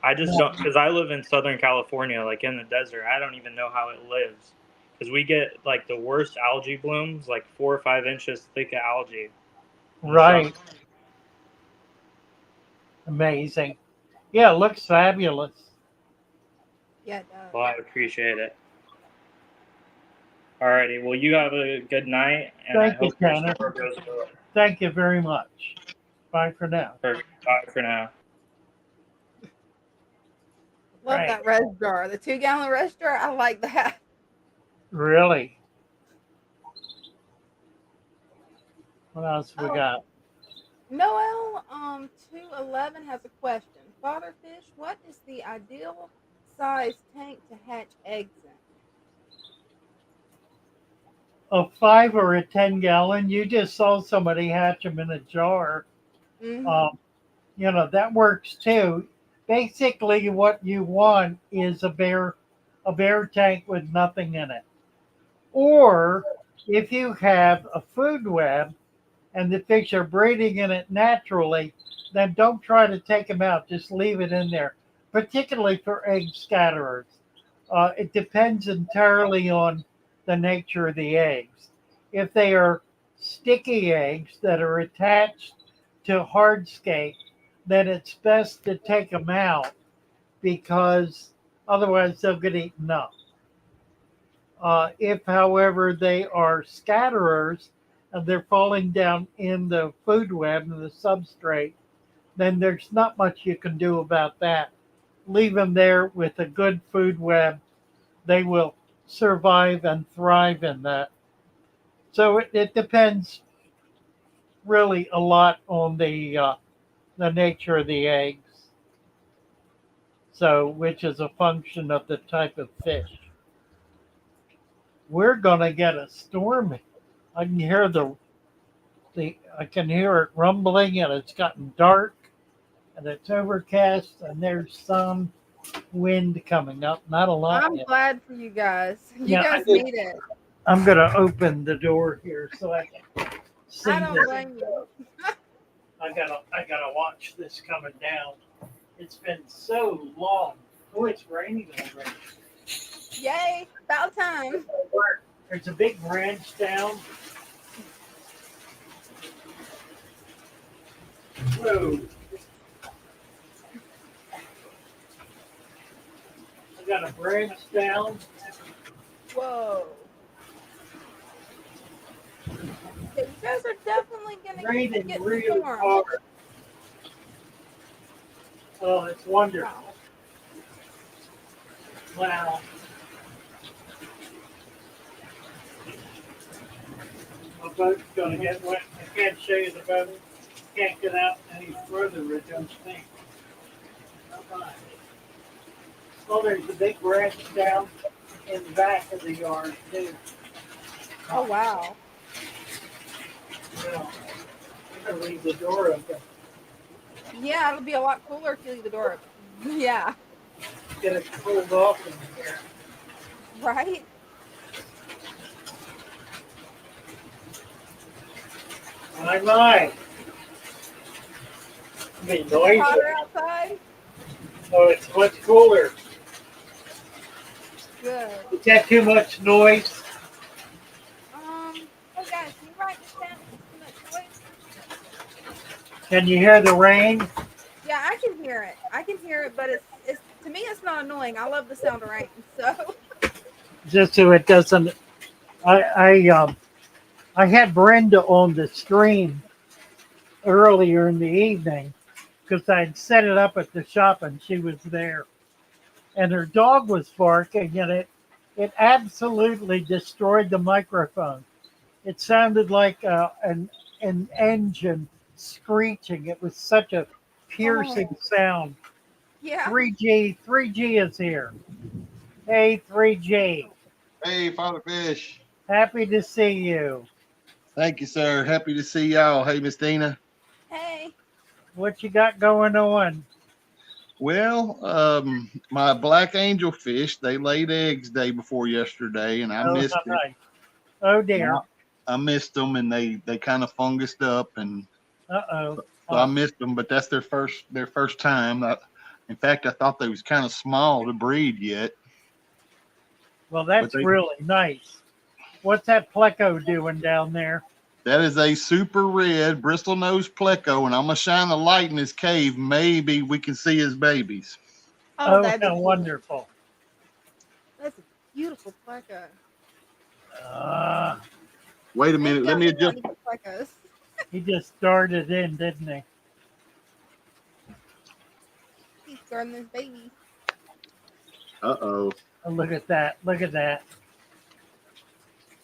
I just No. don't, because I live in Southern California, like in the desert. I don't even know how it lives, because we get like the worst algae blooms, like 4 or 5 inches thick of algae in the summer. Right. Amazing. Yeah, it looks fabulous. Yeah, it does. Well, I appreciate it. Alrighty, well, you have a good night, and I Thank you, hope your Tanner. store goes well. Thank you very much. Bye for now. Perfect. Bye for now. Love Right. that res jar. The 2-gallon res jar. I like that. Really? What else we Oh, got? Noel, 211 has a question. Father fish, what is the ideal size tank to hatch eggs in? A 5 or a 10 gallon. You just saw somebody hatch them in a jar. Mm-hmm. Um, that works too. Basically, what you want is a bare tank with nothing in it. Or if you have a food web and the fish are breeding in it naturally, then don't try to take them out. Just leave it in there, particularly for egg scatterers. It depends entirely on the nature of the eggs. If they are sticky eggs that are attached to hardscape, then it's best to take them out because otherwise they'll get eaten up. If, however, they are scatterers and they're falling down in the food web and the substrate, then there's not much you can do about that. Leave them there with a good food web. They will survive and thrive in that. So it depends really a lot on the nature of the eggs. So, which is a function of the type of fish. We're gonna get a storm. I can hear I can hear it rumbling, and it's gotten dark, and it's overcast, and there's some wind coming up. Not a lot I'm yet. glad for you guys. You Yeah, guys need it. I'm gonna open the door here so I can see I don't this. blame you. I gotta watch this coming down. It's been so long. Oh, it's raining already. Yay! About time. There's a big branch down. Whoa. I got a branch down. Whoa. Yeah, you guys are definitely gonna Raining get really storms. hard. Oh, it's wonderful. Wow. My boat's gonna get wet. I can't show you the boat. Can't get out any further, I don't think. Bye-bye. Oh, there's a big branch down in the back of the yard too. Oh wow. Well, I'm gonna leave the door open. Yeah, it'll be a lot cooler if you leave the door open. Yeah. Get it cooled off in here. Right? My. I mean, Is it noisy. hotter outside? So it's much cooler. Good. Is that too much noise? Hey guys, can you write this down? Is this too much noise? Can you hear the rain? Yeah, I can hear it. I can hear it, but it's to me it's not annoying. I love the sound of rain. So Just so it doesn't. I had Brenda on the stream earlier in the evening because I'd set it up at the shop and she was there, and her dog was barking, and it absolutely destroyed the microphone. It sounded like an engine screeching. It was such a piercing sound. yeah. 3G is here. Hey, 3G. Hey, Father Fish. Happy to see you. Thank you, sir. Happy to see y'all. Hey, Miss Dina. Hey. What you got going on? Well, my black angel fish, they laid eggs day before yesterday, and I Oh, missed it. hi. Oh And dear. I missed them, and they kind of fungused up, and Uh-oh. so I missed them. But that's their first time. In fact, I thought they was kind of small to breed yet. Well, But that's really nice. What's that pleco doing down there? that is a super red bristle nose pleco, and I'm gonna shine a light in his cave. Maybe we can see his babies. Oh, Oh, that'd be how cool. wonderful. That's a beautiful pleco. Uh, Wait a Maybe minute. Let y'all me need one adjust. of your plecos. he just started in, didn't he? He's guarding this baby. Uh-oh. Oh, look at that. Look at that.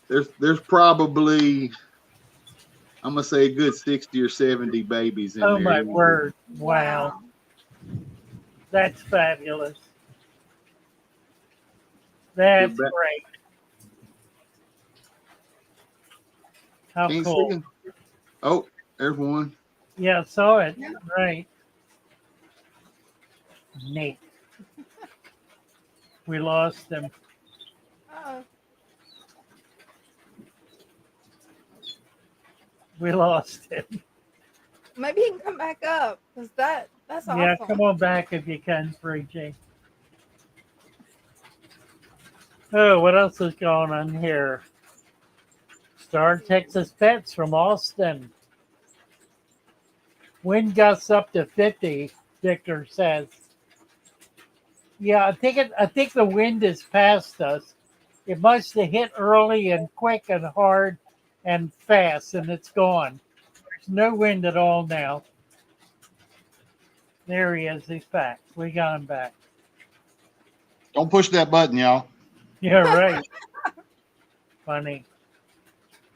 There's probably, I'm gonna say, a good 60 or 70 babies in Oh, there. my word. Wow. That's fabulous. That's back. great. How Can't see cool. him. Oh, there's one. Yeah, saw it. Yeah. Right. Neat. We lost him. Uh-oh. We lost him. Maybe he can come back up because that's Yeah, awesome. come on back if you can, 3G. Oh, what else is going on here? Star Texas Pets from Austin. Wind gusts up to 50, Victor says. Yeah, I think the wind is past us. It must have hit early and quick and hard and fast, and it's gone. There's no wind at all now. There he is. He's back. We got him back. Don't push that button, y'all. Yeah, right. Funny.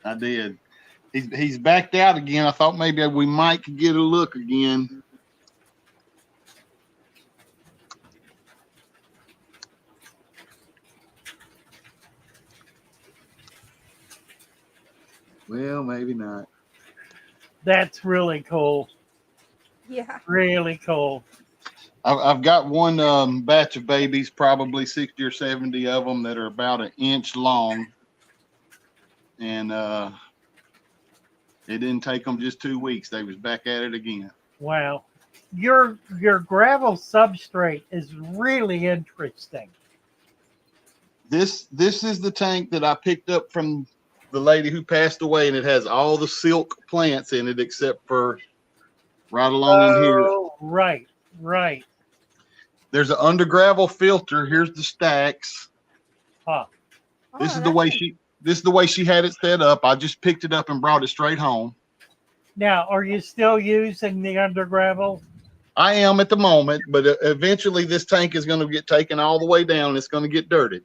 I did. He's backed out again. I thought maybe we might get a look again. Well, maybe not. That's really cool. Yeah. Really cool. I've got one batch of babies, probably 60 or 70 of them that are about an inch long, and it didn't take them just 2 weeks. They was back at it again. Wow. Your gravel substrate is really interesting. This is the tank that I picked up from the lady who passed away, and it has all the silk plants in it except for right along in here. Oh, right, right. There's an under gravel filter. Here's the stacks. Huh. This is the way she had it set up. I just picked it up and brought it straight home. Now, are you still using the under gravel? I am at the moment, but eventually this tank is going to get taken all the way down. It's going to get dirted.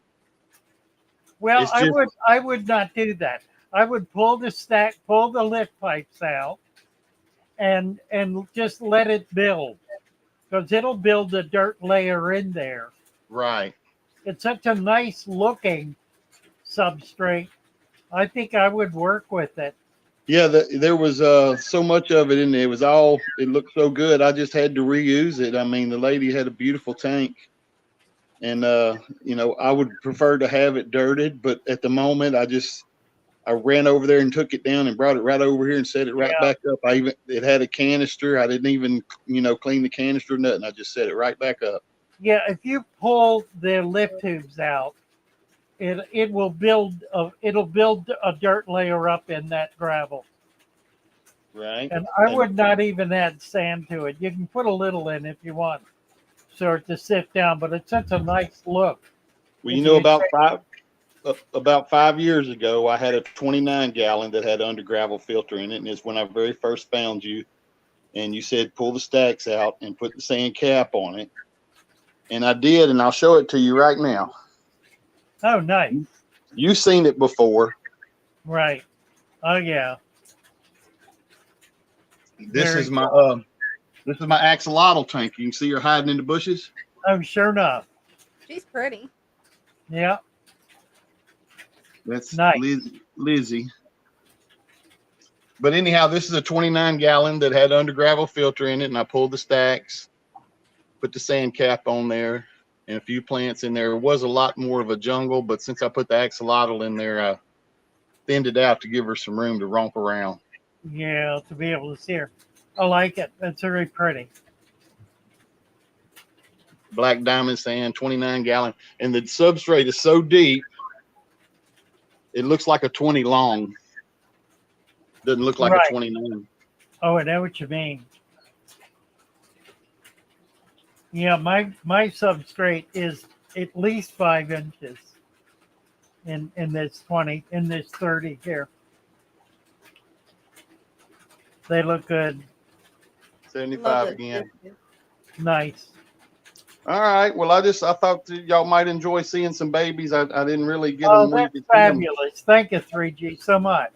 Well, It's just- I would not do that. I would pull the lift pipes out, and just let it build, because it'll build a dirt layer in there. Right. It's such a nice looking substrate. I think I would work with it. Yeah, there was so much of it in there. It looked so good. I just had to reuse it. I mean, the lady had a beautiful tank, and I would prefer to have it dirted, but at the moment, I ran over there and took it down and brought it right over here and set it right back up. It had a canister. I didn't even clean the canister or nothing. I just set it right back up. Yeah, if you pull the lift tubes out, it will build a dirt layer up in that gravel. Right. And I would not even add sand to it. You can put a little in if you want, so it to sit down. But it's such a nice look. Well, about 5 years ago, I had a 29 gallon that had under gravel filter in it, and it's when I very first found you, and you said pull the stacks out and put the sand cap on it, and I did, and I'll show it to you right now. Oh, nice. You've seen it before. Right. Oh yeah. This is my axolotl tank. You can see her hiding in the bushes. Oh, sure enough. She's pretty. Yeah. That's Nice. Lizzie. But anyhow, this is a 29 gallon that had under gravel filter in it, and I pulled the stacks, put the sand cap on there, and a few plants in there. It was a lot more of a jungle, but since I put the axolotl in there, I thinned it out to give her some room to romp around. Yeah, to be able to see her. I like it. That's very pretty. Black diamond sand, 29 gallon, and the substrate is so deep, it looks like a 20 long. Doesn't look like a Right. 29. Oh, I know what you mean. Yeah, my substrate is at least 5 inches in this 30 here. They look good. 75 again. Nice. All right. Well, I thought that y'all might enjoy seeing some babies. I didn't really get Oh, them where you that's could see them. fabulous. Thank you, 3G, so much.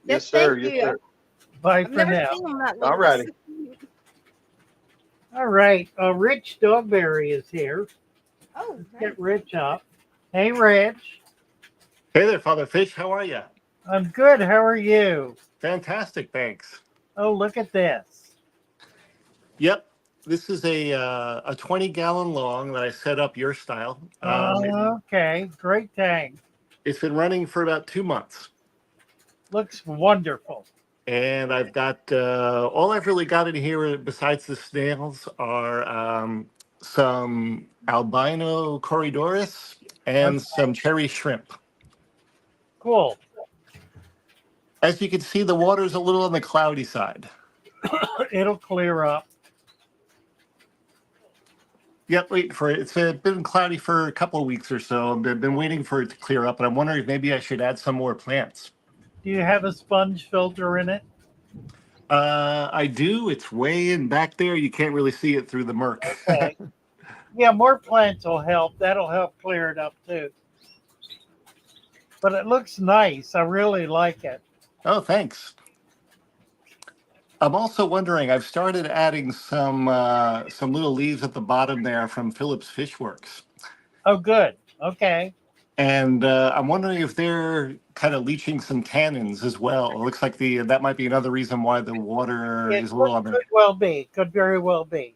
Yes, sir. Thank Yes, you. sir. Bye I've for never now. seen them that All little. righty. All right. Rich Dogberry is here. Oh, Let's nice. get Rich up. Hey, Rich. Hey there, Father Fish. How are you? I'm good. How are you? Fantastic, thanks. Oh, look at this. Yep, this is a 20-gallon long that I set up your style. Okay. Great tank. It's been running for about 2 months, Looks wonderful. and I've got all I've really got in here besides the snails are some albino corydorus and some cherry shrimp. Cool. As you can see, the water's a little on the cloudy side. It'll clear up. Yep, wait for it. It's been cloudy for a couple of weeks or so. I've been waiting for it to clear up, and I'm wondering if maybe I should add some more plants. Do you have a sponge filter in it? I do. It's way in back there. You can't really see it through the murk. Okay. Yeah, more plants will help. That'll help clear it up too. But it looks nice. I really like it. Oh, thanks. I'm also wondering, I've started adding some little leaves at the bottom there from Phillips Fishworks. Oh, good. Okay. And I'm wondering if they're kind of leaching some tannins as well. It looks like that might be another reason why the water It is a little on could the... well be. Could very well be.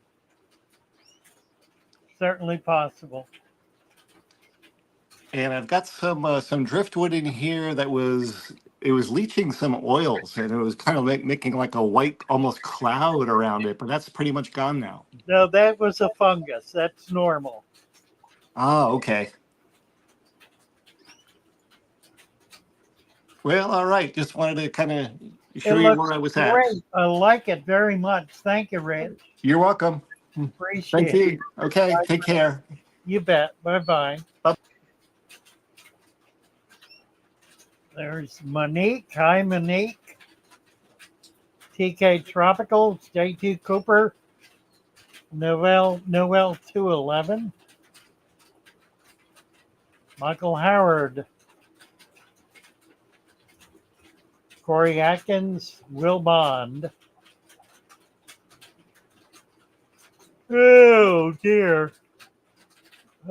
Certainly possible. And I've got some driftwood in here that was leaching some oils, and it was kind of making like a white almost cloud around it, but that's pretty much gone now. No, that was a fungus. That's normal. Ah, okay. Well, all right. Just wanted to kind of show you where I was at. Great. I like it very much. Thank you, Rich. You're welcome. Appreciate Thank it. you. Okay, Bye. take care. You bet. Bye-bye. Bye. There's Monique. Hi, Monique. TK Tropical, J2 Cooper, Noel 211, Michael Howard, Corey Atkins, Will Bond. Oh dear.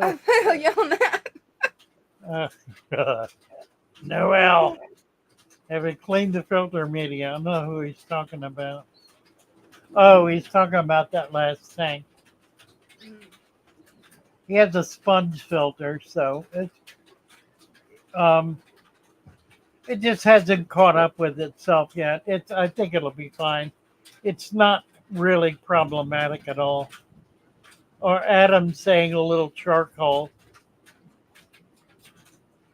I feel you on that. Noel. Haven't cleaned the filter media. I don't know who he's talking about. Oh, he's talking about that last tank. He has a sponge filter, so it just hasn't caught up with itself yet. I think it'll be fine. It's not really problematic at all. Or Adam saying a little charcoal.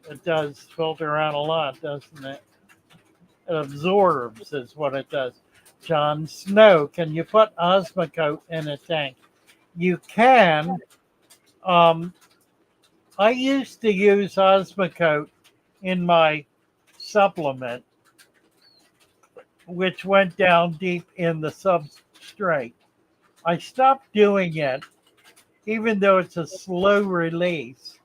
It does filter out a lot, doesn't it? It absorbs is what it does. John Snow, can you put Osmocote in a tank? You can. I used to use Osmocote in my supplement, which went down deep in the substrate. I stopped doing it, even though it's a slow release,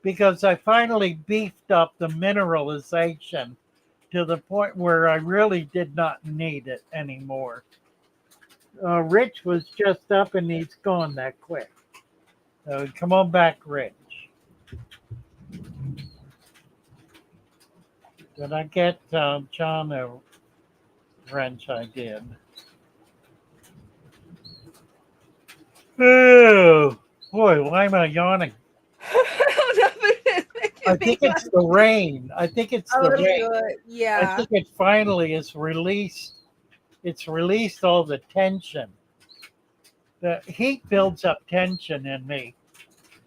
because I finally beefed up the mineralization to the point where I really did not need it anymore. Rich was just up and he's gone that quick. So come on back, Rich. Did I get John a wrench? I did. Oh, boy, why am I yawning? I don't know, but it's I making me think it's the rain. I think it's the Oh, it's rain. good. I Yeah. think it finally is released. It's released all the tension. The heat builds up tension in me.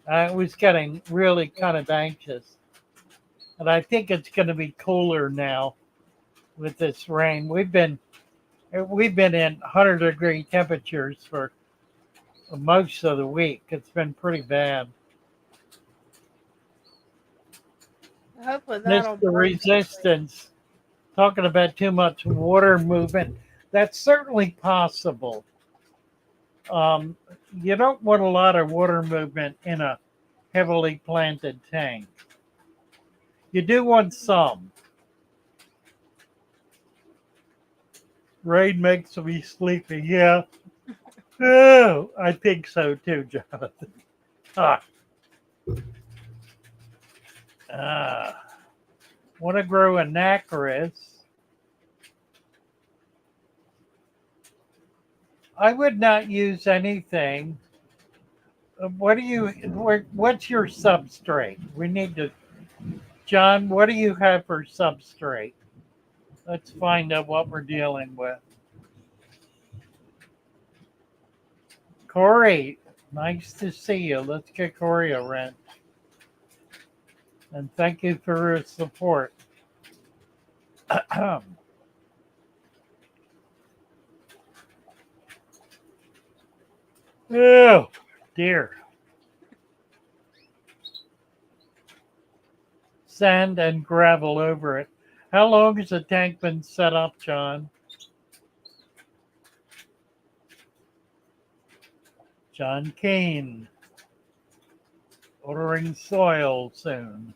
I was getting really kind of anxious. And I think it's going to be cooler now with this rain. We've been in 100-degree temperatures for most of the week. It's been pretty bad. Hopefully This that'll the break. resistance. Talking about too much water movement. That's certainly possible. Um, you don't want a lot of water movement in a heavily planted tank. You do want some. Rain makes me sleepy. Yeah. Oh, I think so too, Jonathan. Ah, want to grow a nacris? I would not use anything. What do you? What's your substrate? We need to, John. What do you have for substrate? Let's find out what we're dealing with. Corey, nice to see you. Let's get Corey a wrench. And thank you for his support. Oh, dear. Sand and gravel over it. How long has the tank been set up, John? John Kane. Ordering soil soon.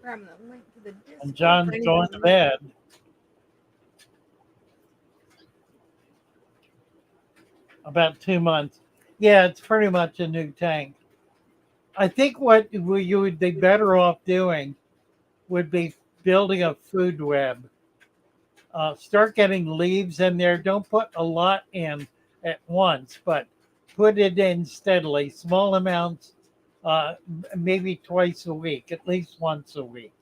Grabbing the link to the Discord. And John's for going to anyone. bed. About 2 months. Yeah, it's pretty much a new tank. I think what you would be better off doing would be building a food web. Start getting leaves in there. Don't put a lot in at once, but put it in steadily, small amounts, maybe twice a week, at least once a week.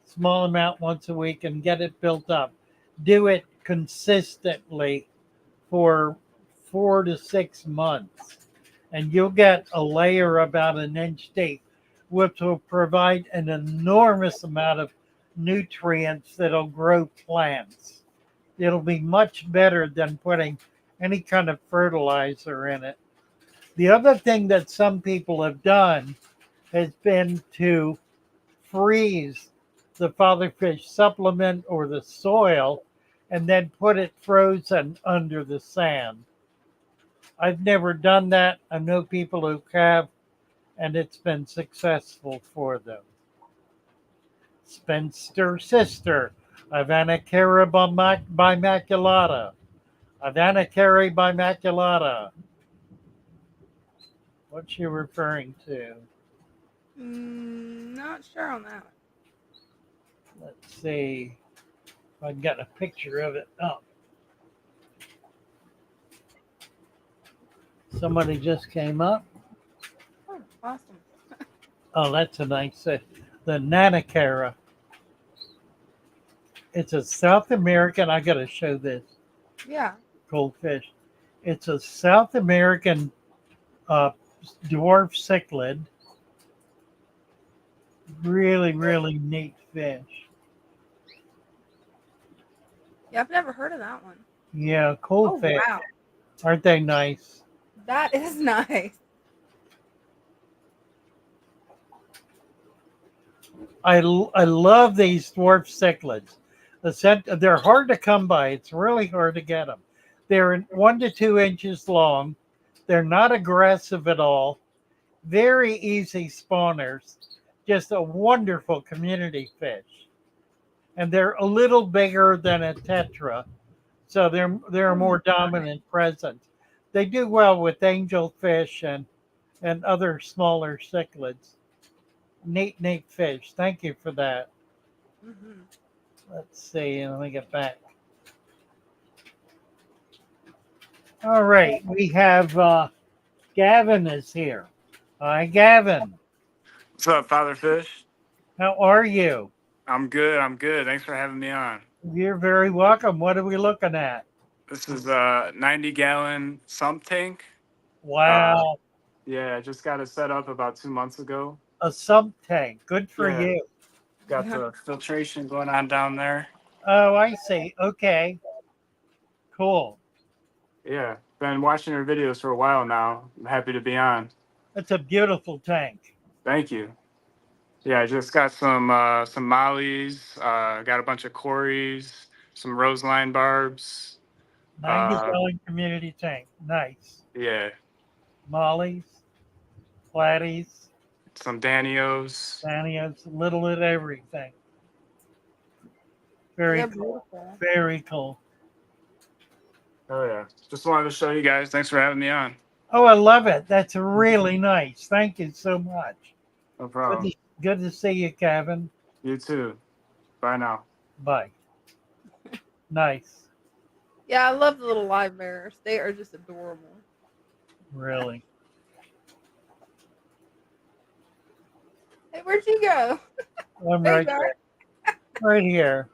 Small amount once a week and get it built up. Do it consistently for 4 to 6 months, and you'll get a layer about an inch deep, which will provide an enormous amount of nutrients that'll grow plants. It'll be much better than putting any kind of fertilizer in it. The other thing that some people have done has been to freeze the fatherfish supplement or the soil and then put it frozen under the sand. I've never done that. I know people who have, and it's been successful for them. Spinster sister, Ivanacara bimaculata. Ivanacara bimaculata. What's she referring to? Not sure on that. Let's see if I can get a picture of it. Oh, somebody just came up. Oh, awesome. Oh, that's a nice. The Nanacara. It's a South American. I got to show this Yeah. goldfish. It's a South American uh, dwarf cichlid. Really, really neat fish. Yeah, I've never heard of that one. Yeah, cool Oh, fish. wow. Aren't they nice? That is nice. I love these dwarf cichlids. They're hard to come by. It's really hard to get them. They're 1 to 2 inches long. They're not aggressive at all. Very easy spawners. Just a wonderful community fish. And they're a little bigger than a tetra, so they're a more dominant presence. They do well with angelfish and other smaller cichlids. neat fish. Thank you for that. Mm-hmm. Let's see. Let me get back. All right. We have Gavin is here. Hi, Gavin. What's up, Father Fish? How are you? I'm good. I'm good. Thanks for having me on. You're very welcome. What are we looking at? This is a 90-gallon sump tank. Wow. Yeah, I just got it set up about 2 months ago. A sump tank. Good for Yeah, you. got the filtration going on down there. Oh, I see. Okay. Cool. Yeah, been watching your videos for a while now. I'm happy to be on. It's a beautiful tank. Thank you. Yeah, I just got some mollies. Got a bunch of cories, some roseline barbs. 90-gallon community tank. Nice. Yeah, Mollies, platies, some Danios. Danios, little of everything. Very Yeah, cool. beautiful. Very cool. Oh yeah, just wanted to show you guys. Thanks for having me on. Oh, I love it. That's really nice. Thank you so much. No problem. Good to see you, Kevin. You too. Bye now. Bye. Nice. Yeah, I love the little live bears. They are just adorable. Really. Hey, where'd you go? I'm There you right are. there. Right here.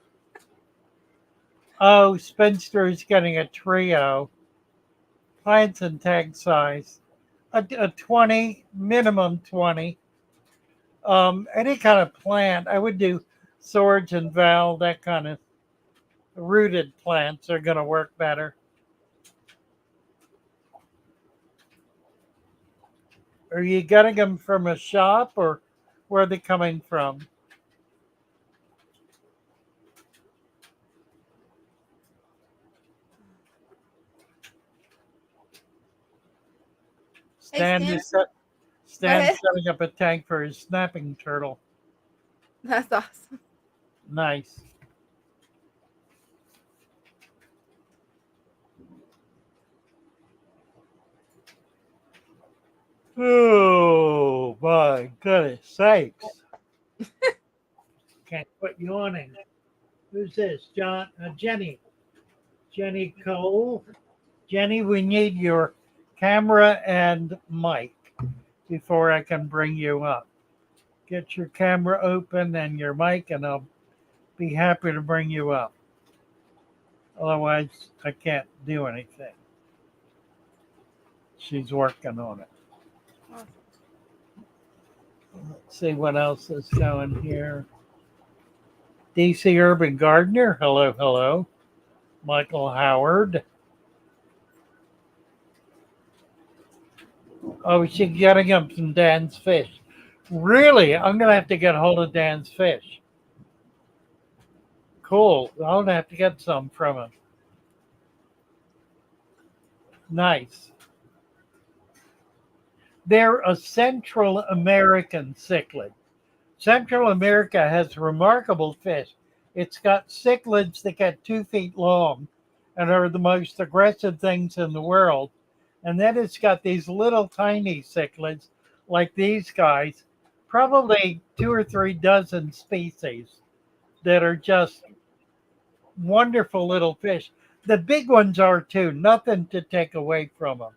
Oh, Spinster is getting a trio. Plants and tag size. A 20, minimum 20. Any kind of plant. I would do swords and val, that kind of rooted plants are going to work better. Are you getting them from a shop or where are they coming from? Hey, Stan is Go ahead. setting up a tank for his snapping turtle. That's awesome. Nice. Oh my goodness sakes. Can't put you on it. Who's this? John Jenny. Jenny Cole. Jenny, we need your camera and mic before I can bring you up. Get your camera open and your mic, and I'll be happy to bring you up. Otherwise, I can't do anything. She's working on it. Awesome. Let's see what else is going here. DC Urban Gardener, hello, hello. Michael Howard. Oh, she's getting him some Dan's fish. Really? I'm going to have to get hold of Dan's fish. Cool. I'll have to get some from him. Nice. They're a Central American cichlid. Central America has remarkable fish. It's got cichlids that get 2 feet long and are the most aggressive things in the world. And then it's got these little tiny cichlids like these guys, probably 2 or 3 dozen species that are just wonderful little fish. The big ones are too, nothing to take away from them.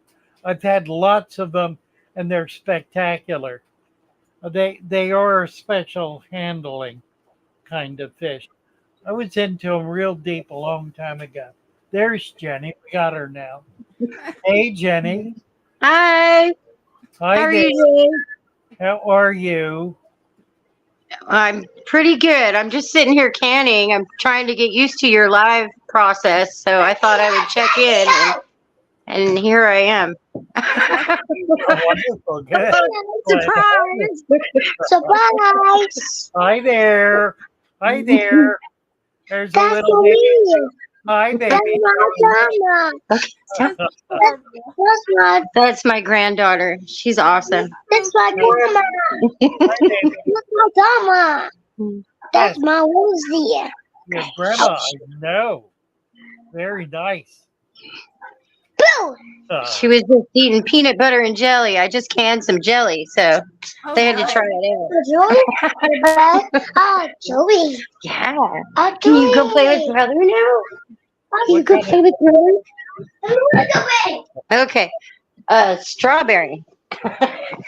I've had lots of them and they're spectacular. They are a special handling kind of fish. I was into them real deep a long time ago. There's Jenny. We got her now. Hey, Jenny. Hi. Hi How are there. you doing? How are you? I'm pretty good. I'm just sitting here canning. I'm trying to get used to your live process, so I thought I would check in, and here I am. Wonderful. Good. Surprise! Surprise! Hi there. Hi there. There's a That's little baby. me. Hi, baby. That's my granddaughter. She's awesome. That's my grandma. That's my grandma. That's my Lucy. Your grandma, I know. Very nice. She was just eating peanut butter and jelly. I just canned some jelly, so they had to try it out. Joey. Yeah. Can you go play with brother now? Can you go play with brother? Okay. Strawberry.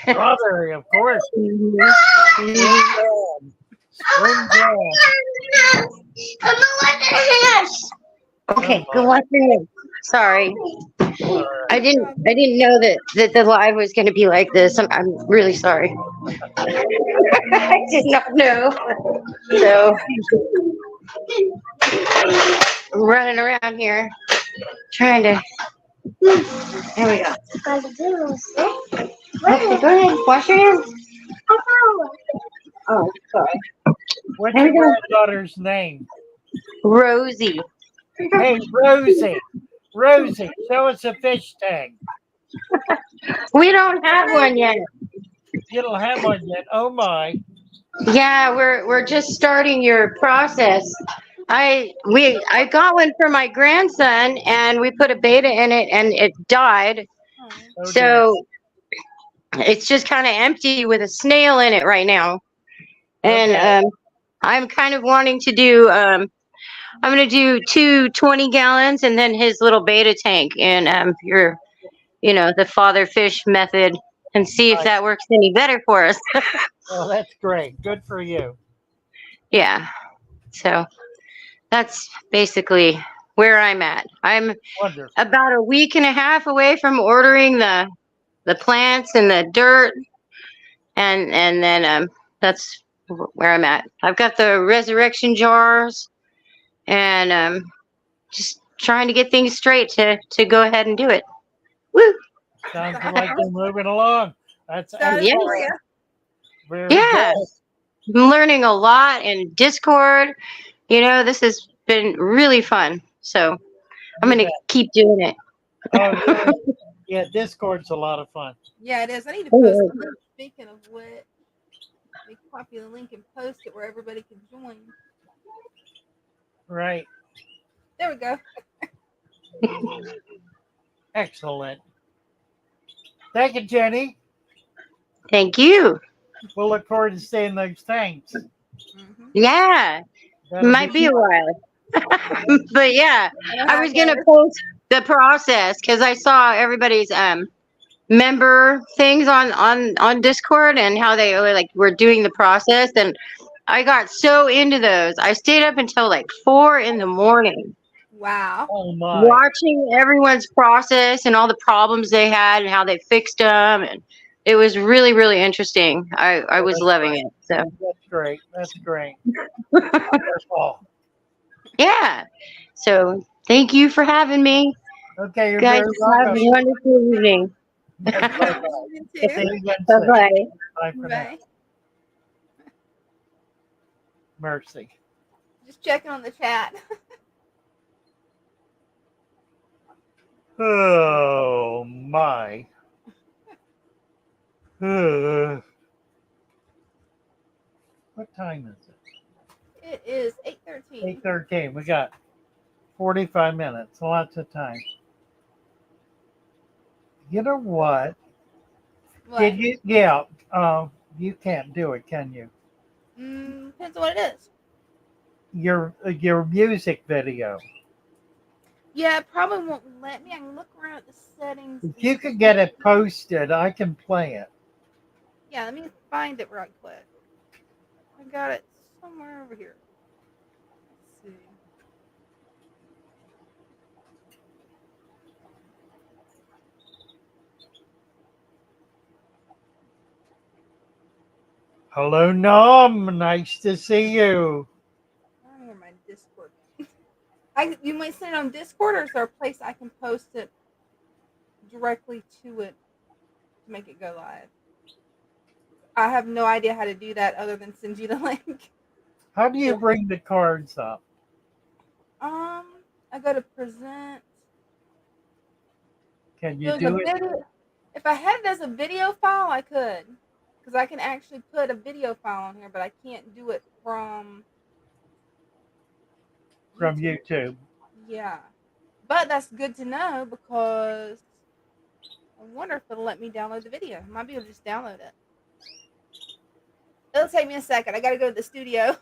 Strawberry, of course. Mhm. Spring jam. Okay, Oh go my. watch your hands. Sorry. All I didn't know that the live was going to be like this. I'm really sorry. I did not know. So I'm running around here trying to. There we go. Okay, go ahead. Wash your hands. Oh, sorry. What's There your we go. granddaughter's name? Rosie. Hey, Rosie. Rosie, show us a fish tank. We don't have one yet. You don't have one yet. Oh my. Yeah, we're just starting your process. I got one for my grandson and we put a beta in it and it died. Oh dear. So it's just kind of empty with a snail in it right now. And Okay. I'm kind of wanting to do I'm gonna do two 20 gallons and then his little beta tank and the father fish method and see if Right. that works any better for us. Well, that's great. Good for you. Yeah. So that's basically where I'm at. I'm Wonderful. about a week and a half away from ordering the plants and the dirt, and then that's where I'm at. I've got the resurrection jars, and just trying to get things straight to go ahead and do it. Woo! Sounds like you're moving along. That's Excited for excellent. you. Very Yeah, good. I'm learning a lot in Discord. This has been really fun. So I'm You gonna bet. keep doing it. Oh, yeah. Yeah, Discord's a lot of fun. Yeah, it is. I need to post the link. Speaking of what, make copy the link and post it where everybody can join. Right. There we go. Excellent. Thank you, Jenny. Thank you. We'll look forward to seeing those tanks. Yeah, That'll might be a while. But yeah, I was gonna goes. post the process because I saw everybody's member things on Discord and how they were doing the process, and I got so into those. I stayed up until like 4 in the morning Wow. Oh my. watching everyone's process and all the problems they had and how they fixed them, and it was really really interesting. I was loving it. So That's great. That's great. Wonderful. yeah. So thank you for having me. Okay, you're Guys, very have a welcome. wonderful evening. Bye-bye. You See too. you again Bye soon. bye. Bye for now. Bye. Mercy. Just checking on the chat. Oh my. What time is it? It is 8:13. 8:13. We got 45 minutes. Lots of time. You know what? What? Did you? Yeah. You can't do it, can you? Depends on what it is. Your music video. Yeah, it probably won't let me. I can look around at the settings. If you could get it posted, I can play it. Yeah, let me find it right quick. I got it somewhere over here. Let's see. Hello, Nom. Nice to see you. I don't know where my Discord. You might send it on Discord, or is there a place I can post it directly to it to make it go live? I have no idea how to do that other than send you the link. How do you bring the cards up? I go to present. Can you There's do a it? video. If I had it as a video file, I could, because I can actually put a video file on here, but I can't do it from From YouTube. Yeah, But that's good to know because I wonder if it'll let me download the video. I might be able to just download it. It'll take me a second. I got to go to the studio.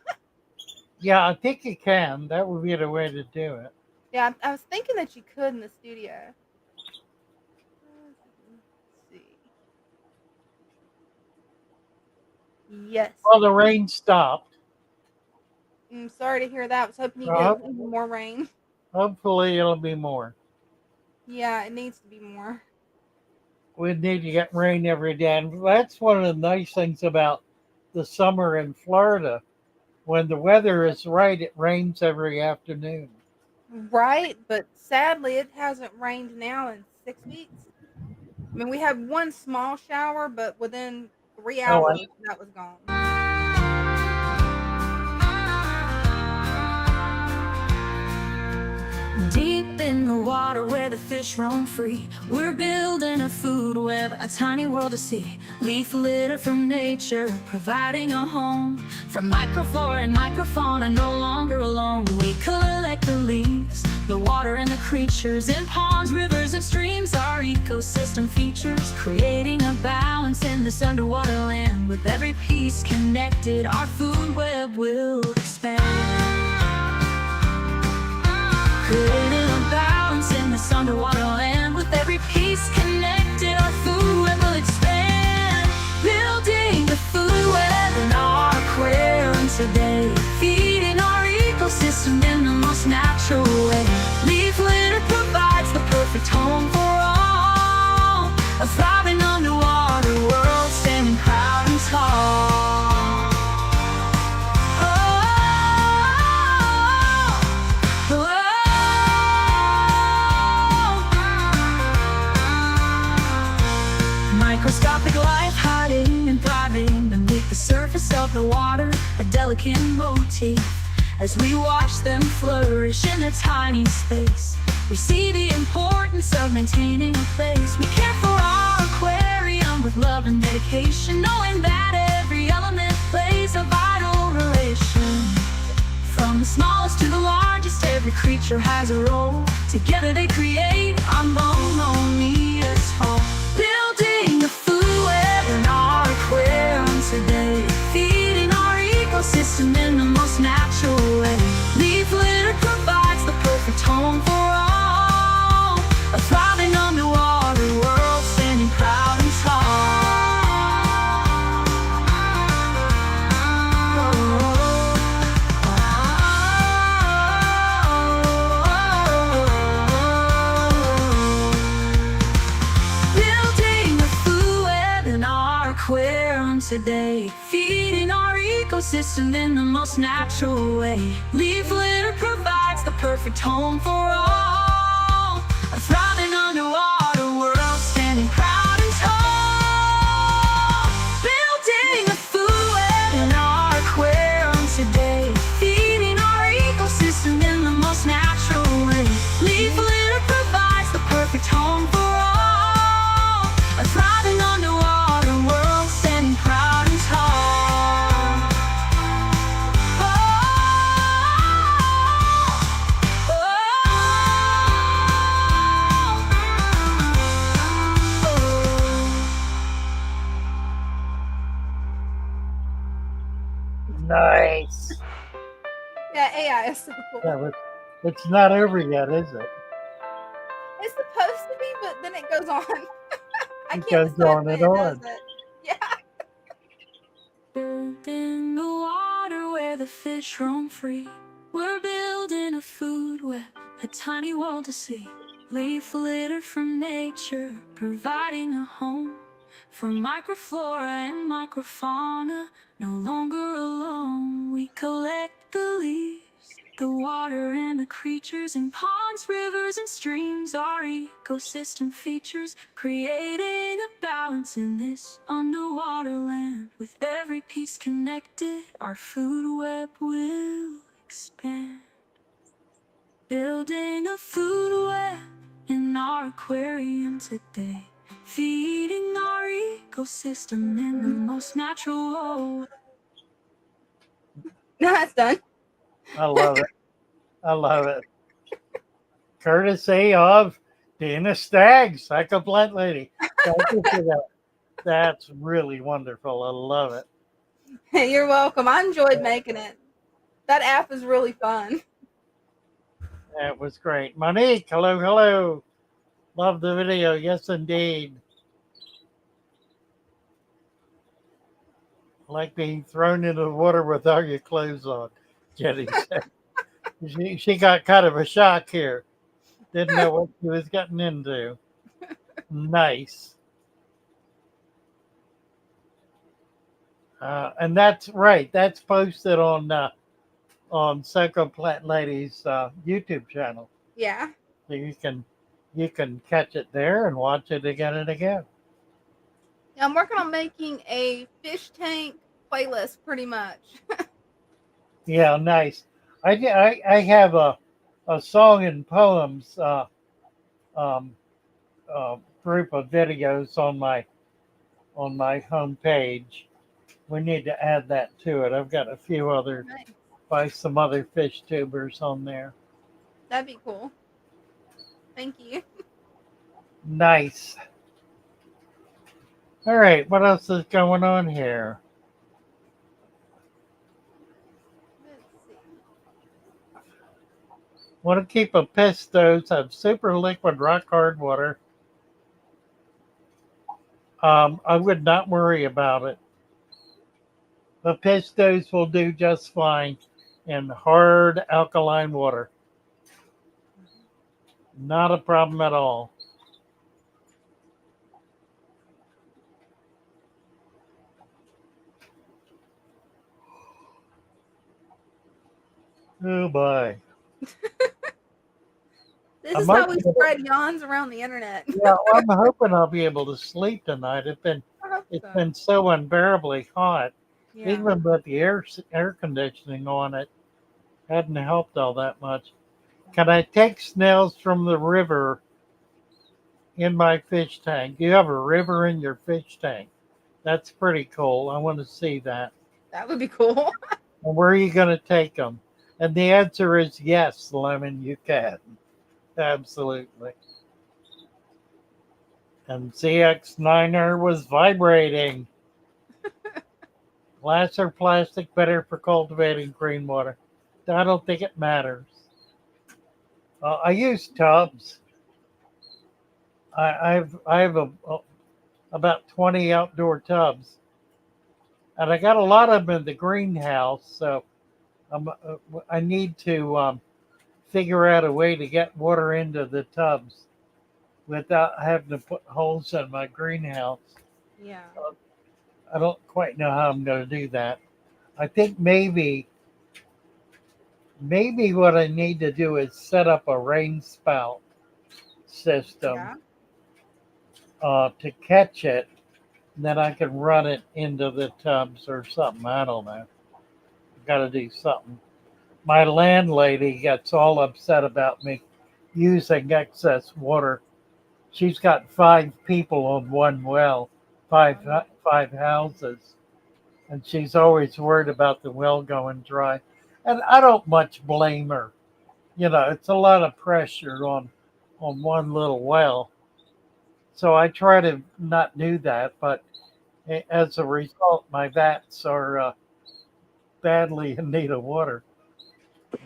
Yeah, I think you can. That would be the way to do it. Yeah, I was thinking that you could in the studio. Let's see. Yes. Well, the rain stopped. I'm sorry to hear that. I was hoping you Uh, get even more rain. Hopefully, it'll be more. Yeah, it needs to be more. We need to get rain every day. And that's one of the nice things about the summer in Florida. When the weather is right, it rains every afternoon. Right, but sadly, it hasn't rained now in 6 weeks. I mean, we had one small shower, but within 3 Oh, hours, that was gone. Deep in the water where the fish roam free, we're building a food web, a tiny world to see. Leaf litter from nature, providing a home. From microflora and microfauna, no longer alone. We collect the leaves, the water and the creatures in ponds, rivers and streams. Our ecosystem features, creating a balance in this underwater land. With every piece connected, our food web will expand. Creating a balance in this underwater land. With every piece connected, our food web will expand. Building the food web in our aquarium today, feeding our ecosystem in the most natural way. Leaf litter provides the perfect home for all, a thriving underwater world standing proud and tall. Microscopic life hiding and thriving beneath the surface of the water, a delicate motif. As we watch them flourish in a tiny space, we see the importance of maintaining a place. We care for our aquarium with love and dedication, knowing that every element plays a vital relation. From the smallest to the largest, every creature has a role. Together they create our monotonous home. Building a food web in our aquarium today, feeding our ecosystem in the most natural way. Leaf litter provides the perfect home for all, a thriving underwater world standing proud and tall. Aquarium today, feeding our ecosystem in the most natural way. Leaf litter provides the perfect home for all, a thriving underwater world standing proud and tall. Building a food web in our aquarium today, feeding our ecosystem in the most natural way. Leaf litter provides the perfect home for all, a thriving underwater world standing proud and tall. Nice. Yeah, AI is so cool. Yeah, but it's not over yet, is it? It's supposed to be, but then it goes on. I It can't goes decide on when and it on. does it. Yeah. In the water where the fish roam free, we're building a food web, a tiny world to see. Leaf litter from nature, providing a home. From microflora and microfauna, no longer alone. We collect the leaves, the water and the creatures in ponds, rivers and streams. Our ecosystem features, creating a balance in this underwater land. With every piece connected, our food web will expand. Building a food web in our aquarium today, feeding our ecosystem in the most natural way. No, it's done. I love it. I love it. courtesy of Dina Staggs, Psycho Plant Lady. Thank you for that. That's really wonderful. I love it. You're welcome. I enjoyed making it. That app is really fun. That was great. Monique, hello, hello. Love the video. Yes, indeed. Like being thrown into the water with all your clothes on, Jenny said. She got kind of a shock here. Didn't know what she was getting into. Nice. And that's right. That's posted on Psycho Plant Lady's YouTube channel. Yeah. So you can catch it there and watch it again and again. I'm working on making a fish tank playlist pretty much. Yeah, nice. I have a song and poems um, group of videos on my home page. We need to add that to it. I've got a few other Nice. by some other fish tubers on there. That'd be cool. Thank you. Nice. All right, what else is going on here? Let's see. Want to keep a pistos of super liquid rock hard water. I would not worry about it. The pistos will do just fine in hard alkaline water. Not a problem at all. Oh boy. This I is might how we be able- spread yawns around the internet. Yeah, well, I'm hoping I'll be able to sleep tonight. I hope It's so. been so unbearably hot. Yeah. Even with the air conditioning on it, hadn't helped all that much. Can I take snails from the river in my fish tank? You have a river in your fish tank. That's pretty cool. I want to see that. That would be cool. And where are you going to take them? And the answer is yes, Lemon, you can. Absolutely. And CX9er was vibrating. Glass or plastic better for cultivating green water? I don't think it matters. I use tubs. I have about 20 outdoor tubs, and I got a lot of them in the greenhouse. So I need to figure out a way to get water into the tubs without having to put holes in my greenhouse. Yeah. I don't quite know how I'm going to do that. I think maybe what I need to do is set up a rain spout system Yeah. to catch it. And then I can run it into the tubs or something. I don't know. Got to do something. My landlady gets all upset about me using excess water. She's got 5 people on one well, five houses, and she's always worried about the well going dry. And I don't much blame her. You know, it's a lot of pressure on one little well. So I try to not do that, but as a result, my vats are badly in need of water.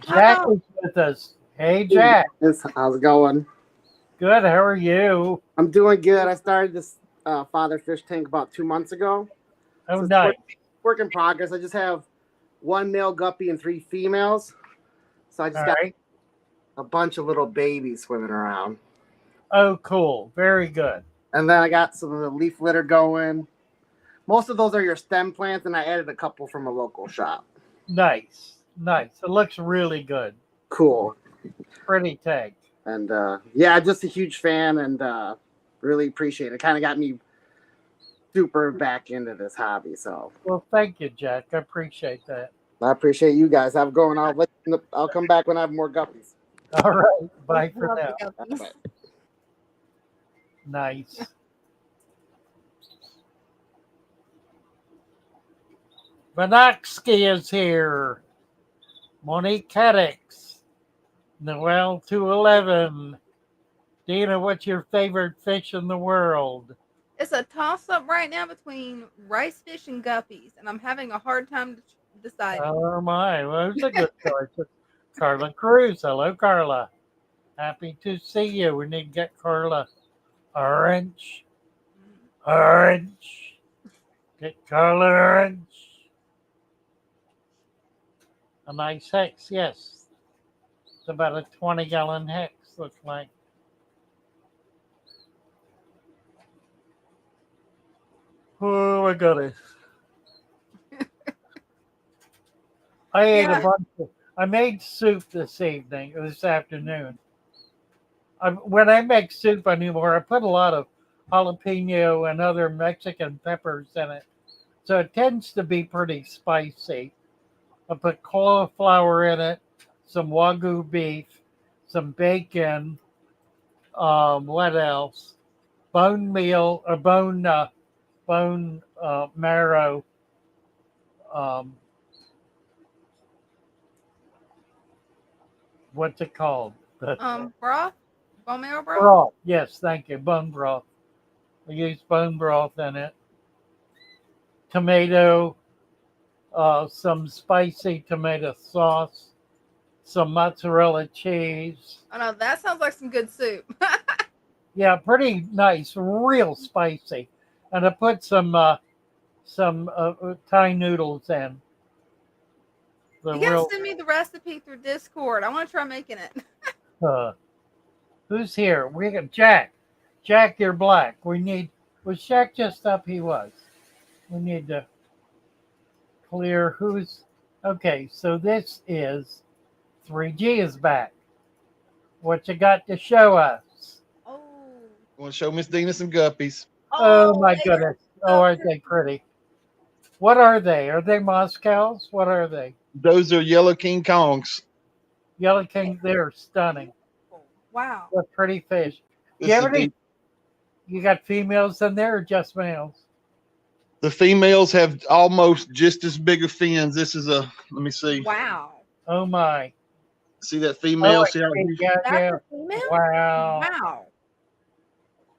Jack is with us. Hey, Jack. How's it going? Good. How are you? I'm doing good. I started this father fish tank about 2 months ago. Oh, So it's nice. work in progress. I just have 1 male guppy and 3 females. So I just All got right. a bunch of little babies swimming around. Oh, cool. Very good. And then I got some of the leaf litter going. Most of those are your stem plants, and I added a couple from a local shop. Nice. Nice. It looks really good. Cool. Pretty tank. And yeah, just a huge fan and really appreciate it. Kind of got me super back into this hobby. So Well, thank you, Jack. I appreciate that. I appreciate you guys. Have a going. I'll come back when I have more guppies. All right. Bye for Love now. the guppies. Bye. Nice. Vanoksky is here. Monique Caddix. Noel 211. Dina, what's your favorite fish in the world? It's a toss up right now between rice fish and guppies, and I'm having a hard time deciding. Oh my, well, it was a good choice. Carla Cruz. Hello, Carla. Happy to see you. We need to get Carla orange. Orange. Get Carla orange. A nice hex, yes. It's about a 20-gallon hex, looks like. Oh my goodness. I ate a Yeah. bunch of, I made soup this afternoon. When I make soup anymore, I put a lot of jalapeno and other Mexican peppers in it. So it tends to be pretty spicy. I put cauliflower in it, some Wagyu beef, some bacon, what else? Bone meal or bone marrow, um, what's it called? Broth, bone marrow broth. Broth. Yes, thank you. Bone broth. I use bone broth in it. Tomato, some spicy tomato sauce, some mozzarella cheese. Oh no, that sounds like some good soup. Yeah, pretty nice, real spicy. And I put some Thai noodles in. The You gotta real send me the recipe through Discord. I want to try making it. uh, who's here? We got Jack. Jack, you're black. Was Jack just up? He was. We need to clear who's okay. So this is 3G is back. What you got to show us? Oh, I want to show Miss Dina some guppies. Oh my they are goodness. Oh, so aren't they pretty? What are they? Are they Moscows? What are they? Those are yellow King Kongs. Yellow King, they're stunning. beautiful. Wow. They're pretty fish. Do you This have is any? You got females in there or just males? the females have almost just as big of fins. This is a, let me see. Wow. Oh my. See that Oh, female? I See how see. huge? Yeah, That's yeah. a female? Wow. Wow.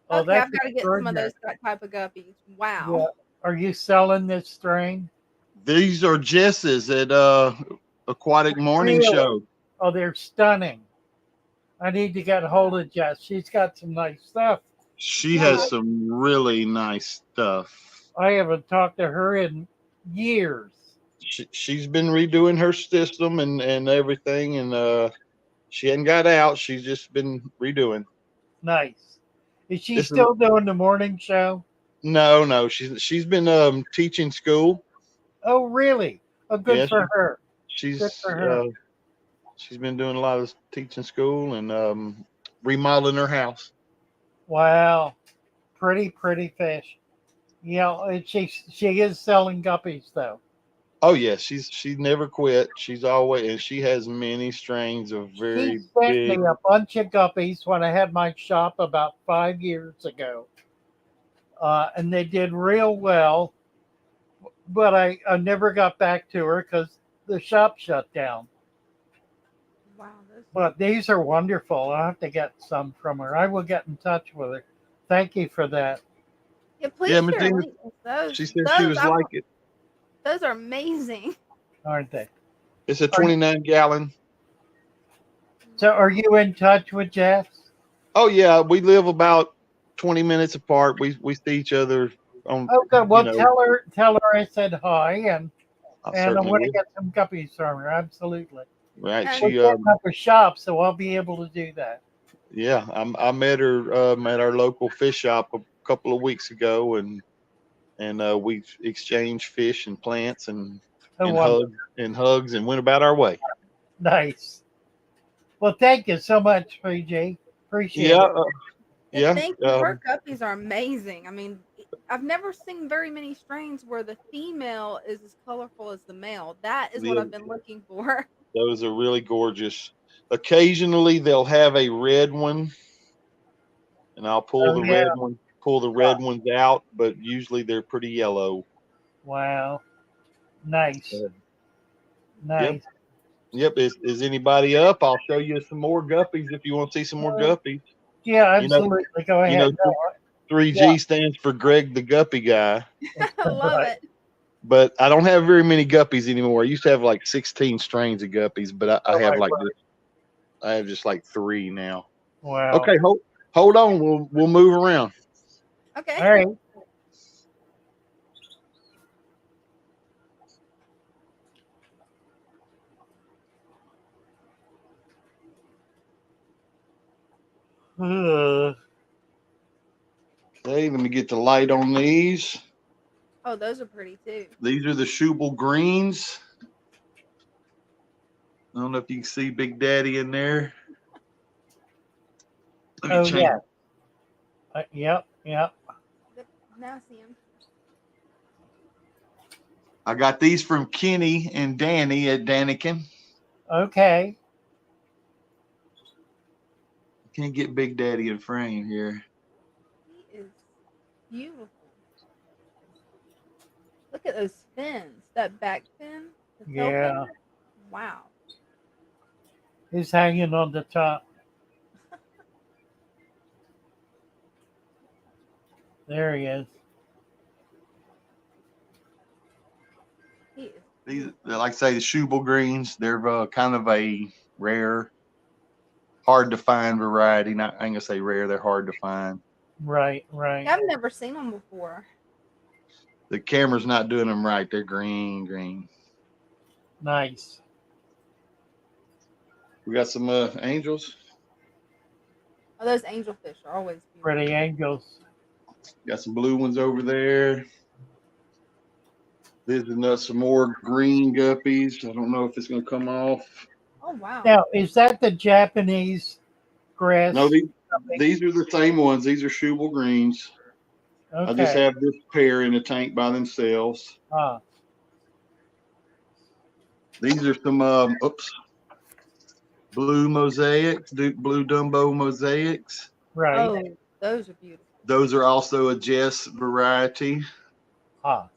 Oh, Okay, that's I've got to get some of extraordinary. those type of guppies. Yeah. Wow. Are you selling this strain? These are Jesses at Aquatic Morning Really? Show. Oh, they're stunning. I need to get a hold of Jess. She's got some nice stuff. She Yeah. has some really nice stuff. I haven't talked to her in years. She's been redoing her system and everything, and she hadn't got out. She's just been redoing. Nice. Is she This is still doing the morning show? no. She's been teaching school. Oh, really? Oh, good Yeah, for her. Good she's for her. she's been doing a lot of teaching school and remodeling her house. Wow. Pretty fish. Yeah, and she is selling guppies though. Oh yeah, she's never quit. She's always, and she has many strains of She very sent me big. a bunch of guppies when I had my shop about 5 years ago, and they did real well. But I never got back to her because the shop shut down. Wow. Those But these are wonderful. I'll have to get some from her. I will get in touch with her. Thank you for that. Yeah, please Yeah, Miss share a Dina, link with those. she said she was like it. Those are amazing. Aren't they? It's a Are, 29-gallon. so are you in touch with Jess? Oh yeah, we live about 20 minutes apart. We see each other on, Oh, good. you Well, know. tell her I said hi, and I I certainly want to will. get some guppies from her. Absolutely. Right, And We're she setting up a shop, so I'll be able to do that. yeah, I met her at our local fish shop a couple of weeks ago, and we exchanged fish and plants and Oh, and wonderful. hugs and went about our way. Nice. Well, thank you so much, PJ. Appreciate Yeah, it. and yeah. thank you. Her guppies are amazing. I mean, I've never seen very many strains where the female is as colorful as the male. That is what Yeah, I've been looking for. those are really gorgeous. Occasionally they'll have a red one, and I'll Oh, yeah. pull the red ones out, but usually they're pretty yellow. Wow. Nice. Yep. Nice. Yep. Is anybody up? I'll show you some more guppies if you want to see some more guppies. Yeah, You know, absolutely. Go you know, ahead. No, 3G stands for Greg the Guppy Guy. I love right. it. But I don't have very many guppies anymore. I used to have like 16 strains of guppies, but I have Right, like right. this. I have just like 3 now. Wow. Okay, hold on. We'll move around. Okay. All right. Uh, Okay, let me get the light on these. Oh, those are pretty too. These are the Schubel greens. I don't know if you can see Big Daddy in there. Let me oh change. yeah. Yep. Yep. Yep, now I see him. I got these from Kenny and Danny at Daniken. Okay. Can't get Big Daddy in frame here. He is beautiful. Look at those fins. That back fin. The tail Yeah. fin. Wow. He's hanging on the top. There he is. He is. These, like I say, the Schubel greens. They're kind of a rare, hard to find variety. Not, I ain't gonna say rare. They're hard to find. Right. Right. I've never seen them before. The camera's not doing them right. They're green. Nice. We got some angels. Oh, those angelfish are always beautiful. Pretty angels. Got some blue ones over there. There's some more green guppies. I don't know if it's gonna come off. Oh wow. Now, is that the Japanese grass? No, these are the same ones. These are Schubel greens. I just Okay. have this pair in a tank by themselves. Ah. These are some blue mosaics, blue Dumbo mosaics. Right. Oh, those are beautiful. Those are also a Jess variety. Ah.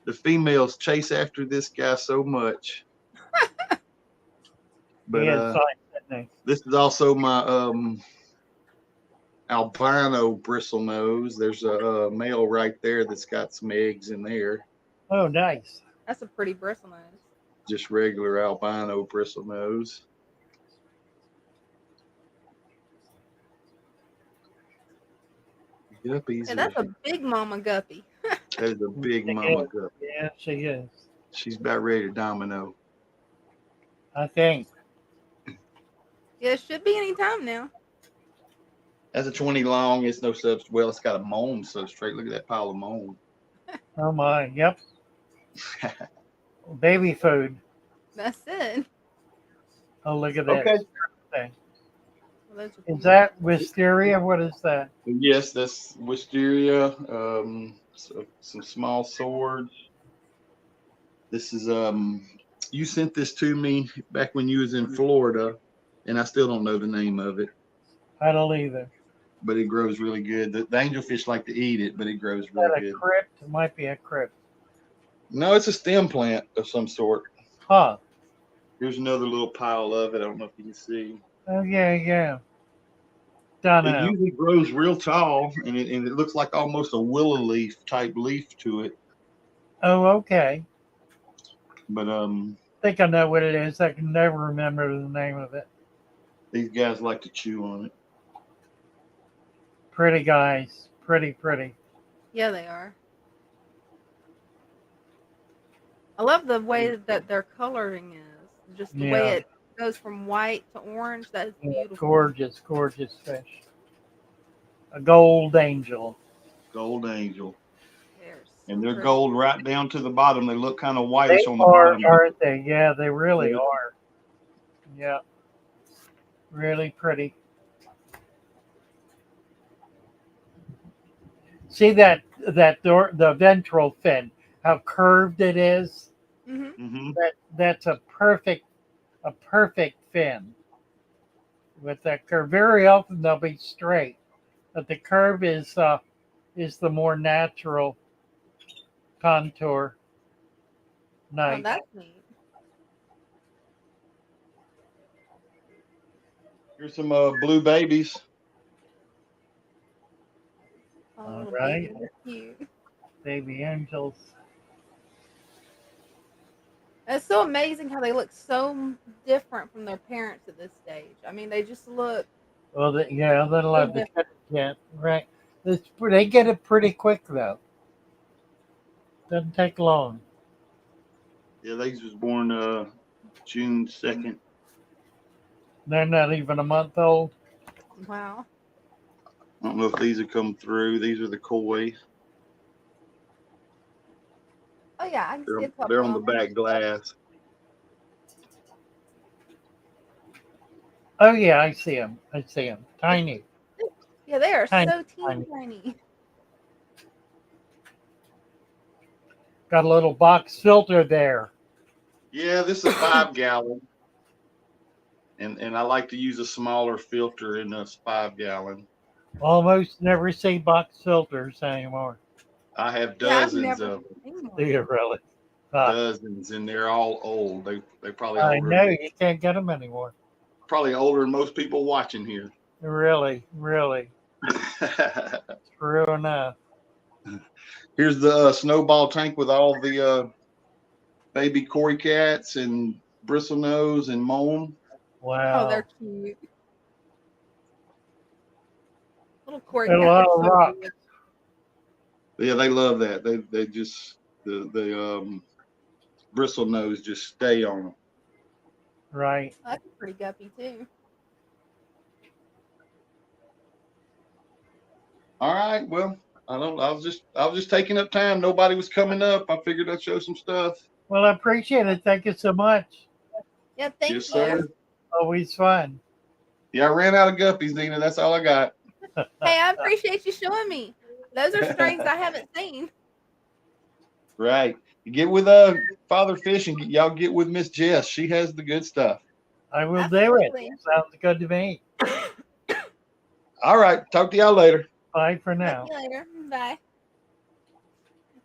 The females chase after this guy so much. But He is fine, isn't he? this is also my albino bristle nose. There's a male right there that's got some eggs in there. Oh, nice. That's a pretty bristle nose. Just regular albino bristle nose. Guppies. Yeah, that's a big mama guppy. That is a big She mama is. guppy. Yeah, she is. She's about ready to domino. I think. Yeah, it should be any time now. That's a 20 long. It's no substrate. Well, it's got a mold substrate. Look at that pile of mold. Oh my. Yep. Baby food. That's it. Oh, look at that. Okay. Thing. Well, those are Is beautiful. that wisteria? What is that? Yes, that's wisteria. Some small swords. This is you sent this to me back when you was in Florida, and I still don't know the name of it, I don't either. but it grows really good. The angelfish like to eat it, but it grows Is that really a good. crypt? It might be a crypt. No, it's a stem plant of some sort. Huh. Here's another little pile of it. I don't know if you can see. Oh yeah, yeah. Don't It know. usually grows real tall, and it looks like almost a willow leaf type leaf to it. Oh, okay. But I think I know what it is. I can never remember the name of it. these guys like to chew on it. Pretty guys. Pretty. Yeah, they are. I love the way that their coloring is. Just the way Yeah. it goes from white to orange. That is Yeah, beautiful. gorgeous fish. A gold angel. Gold angel. They're And so they're pretty. gold right down to the bottom. They look kind of They whitish on the are, bottom. aren't they? Yeah, they really Yeah. are. Yeah. Really pretty. See the ventral fin, how curved it is? Mm-hmm. That's a perfect fin with that curve. Very often they'll be straight, but the curve is the more natural contour. Oh, Nice. that's neat. Here's some blue babies. Oh, All little right. baby, they're cute. Baby angels. It's so amazing how they look so different from their parents at this stage. I mean, they just look Well, yeah, they'll so have to different. get right. They get it pretty quick though. Doesn't take long. Yeah, these was born June 2nd. They're not even a month old. Wow. I don't know if these have come through. These are the koi. Oh yeah, I can see a They're couple on the of them. back glass. Oh yeah, I see them. I see them. Tiny, Yeah, they are tiny, so teeny tiny. tiny. Got a little box filter there. Yeah, this is a 5-gallon. And I like to use a smaller filter in this 5-gallon. Almost never see box filters anymore. I have Yeah, I've dozens never of them, seen Do one. you really? Ah, dozens, and they're all old. They probably I older know than you can't get them anymore. probably older than most people watching here. Really, really. True enough. Here's the snowball tank with all the baby cory cats and bristlenose and moan. Oh, they're Wow. cute. Little Cory And a cats lot are of so rocks. good. Yeah, they love that. They just the bristlenose just stay on them. Right. Oh, that's a pretty guppy too. All right, well, I don't. I was just taking up time. Nobody was coming up. I figured I'd show some stuff. Well, I appreciate it. Thank you so much. Yeah, thank Yes, you. sir. Always fun. Yeah, I ran out of guppies, Dina. That's all I got. Hey, I appreciate you showing me. Those are strains I haven't seen. Right. You get with Father Fish and y'all get with Miss Jess. She has the good stuff. I will do it. Absolutely. Sounds good to me. All right. Talk to y'all later. Bye for Talk now. to you later. Bye.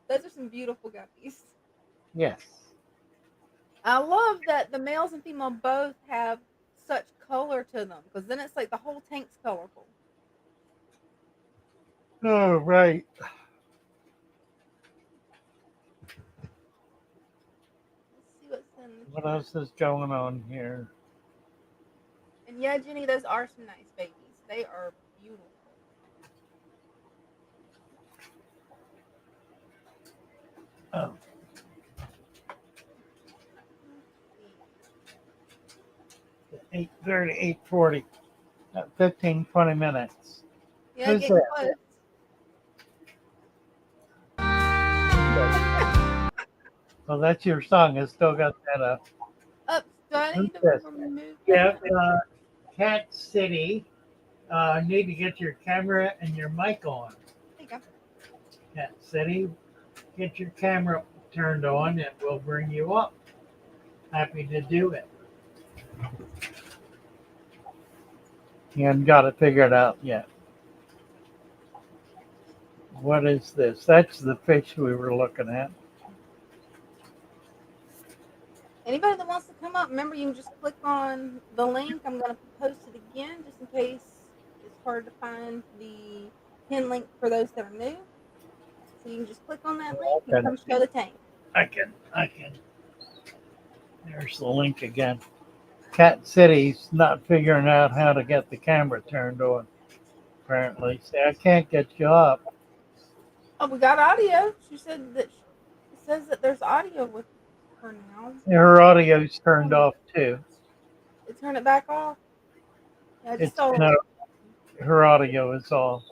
Those are some beautiful guppies. Yes. I love that the males and female both have such color to them because then it's like the whole tank's colorful. Oh, right. Let's see what's in the What chat. else is going on here? And yeah, Jenny, those are some nice babies. They are beautiful. Oh, 8:30, 8:40. 15, 20 minutes. Yeah, Who's getting that? close. Oh, that's your song. I still got that up. Up. Do I Who's need to this? remove Yeah, that? Cat City. Need to get your camera and your mic on. There you go. Cat City, get your camera turned on and we'll bring you up. Happy to do it. You haven't got it figured out yet. What is this? That's the fish we were looking at. Anybody that wants to come up, remember you can just click on the link. I'm going to post it again just in case it's hard to find the pin link for those that are new. So you can just click on that link and come show the tank. I can. There's the link again. Cat City's not figuring out how to get the camera turned on, apparently. See, I can't get you up. Oh, we got audio. She said that it says that there's audio with her now. Her audio's turned off too. Turn it back off. Yeah, I just saw No, her audio is off.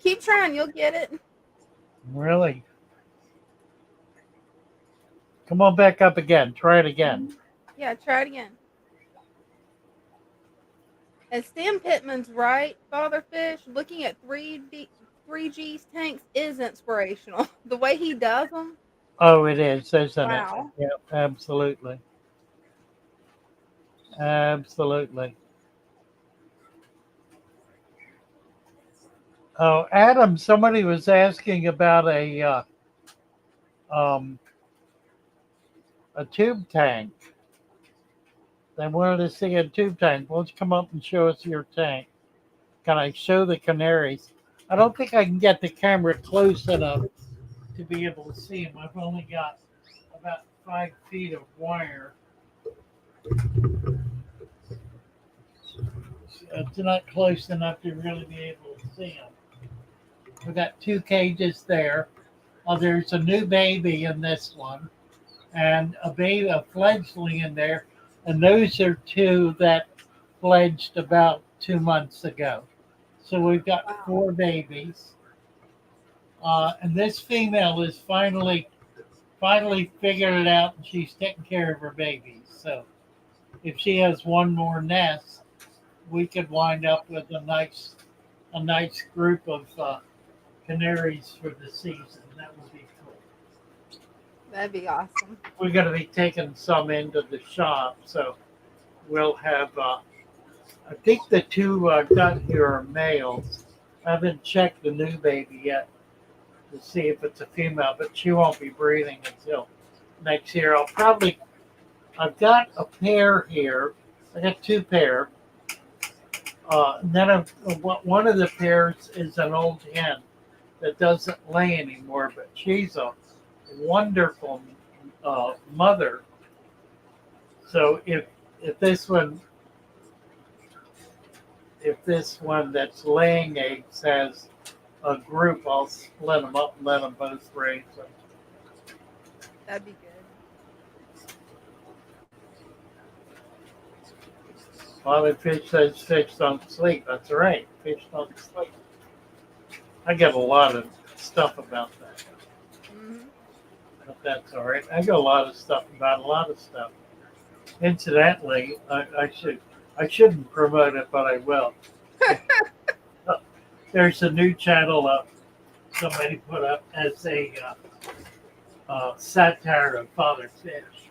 Keep trying, you'll get it. Really? Come on back up again. Try it again. Yeah, try it again. And Stan Pittman's right, Father Fish. Looking at 3G's tanks is inspirational. The way he does them. Oh, it is, isn't Wow. it? Yeah, absolutely. Absolutely. Oh, Adam, somebody was asking about a a tube tank. They wanted to see a tube tank. Let's come up and show us your tank. Can I show the canaries? I don't think I can get the camera close enough to be able to see them. I've only got about 5 feet of wire. It's not close enough to really be able to see them. We got 2 cages there. There's a new baby in this one, and a fledgling in there, and those are 2 that fledged about 2 months ago. So we've got 4 babies, and this female is finally figured it out, and she's taking care of her babies. So if she has one more nest, we could wind up with a nice group of canaries for the season. That would be cool. That'd be awesome. We're going to be taking some into the shop, so we'll have. I think the 2 got here are males. I haven't checked the new baby yet to see if it's a female, but she won't be breeding until next year. I've got a pair here. I got 2 pair. Then one of the pairs is an old hen that doesn't lay anymore, but she's a wonderful mother. So if this one that's laying eggs has a group, I'll split them up and let them both raise them. That'd be good. Father Fish says fish don't sleep. That's right. Fish don't sleep. I get a lot of stuff about that. Mm-hmm. But that's all right. I get a lot of stuff about a lot of stuff. Incidentally, I shouldn't promote it, but I will. There's a new channel up somebody put up as a satire of Father Fish.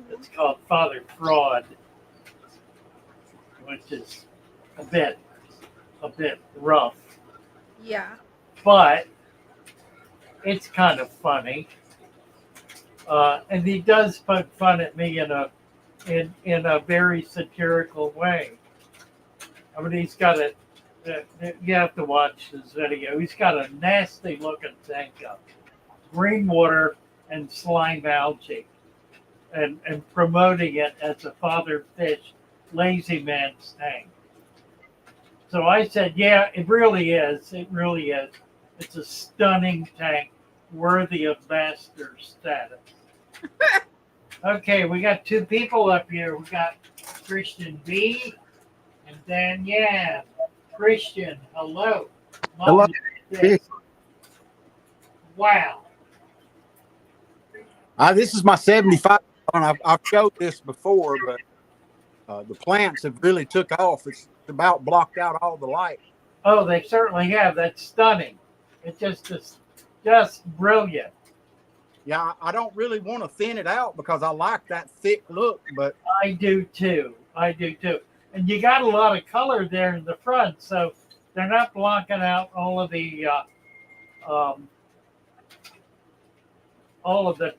It's called Father Fraud, which is a bit rough, Yeah. but it's kind of funny. And he does poke fun at me in a very satirical way. I mean, he's got you have to watch this video. He's got a nasty looking tank up, green water and slime algae, and promoting it as a Father Fish lazy man's tank. So I said, yeah, it really is. It really is. It's a stunning tank, worthy of master status. Okay, we got 2 people up here. We got Christian B and Danielle. Christian, hello. Hello. Wow. This is my 75 one. I've showed this before, but the plants have really took off. It's about blocked out all the light. Oh, they certainly have. That's stunning. It's just brilliant. Yeah, I don't really want to thin it out because I like that thick look, but I do too. And you got a lot of color there in the front, so they're not blocking out all of the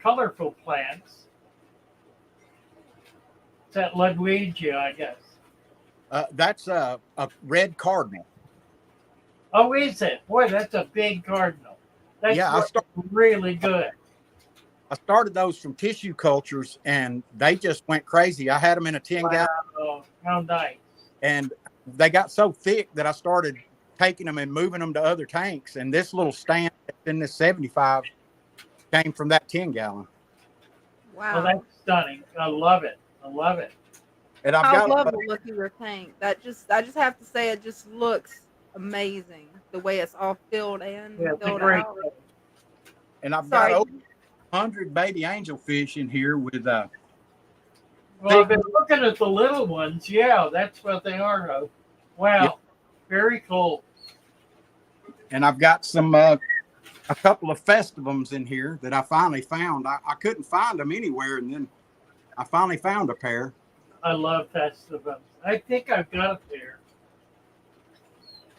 colorful plants. It's that Ludwigia, I guess. that's a red cardinal. Oh, is it? Boy, that's a big cardinal. That's really good. I started those from tissue cultures, and they just went crazy. I had them in a 10-gallon. Wow, how nice. And they got so thick that I started taking them and moving them to other tanks. And this little stand in this 75 came from that 10-gallon. Wow. Well, that's stunning. I love it. And I love the look of your tank. I just have to say, it just looks amazing the way it's all filled in, filled out. And I've got over 100 baby angelfish in here with well, I've been looking at the little ones. Yeah, that's what they are. Wow. Yep. Very cool. And I've got some a couple of festivums in here that I finally found. I couldn't find them anywhere, and then I finally found a pair. I love festivums. I think I've got a pair.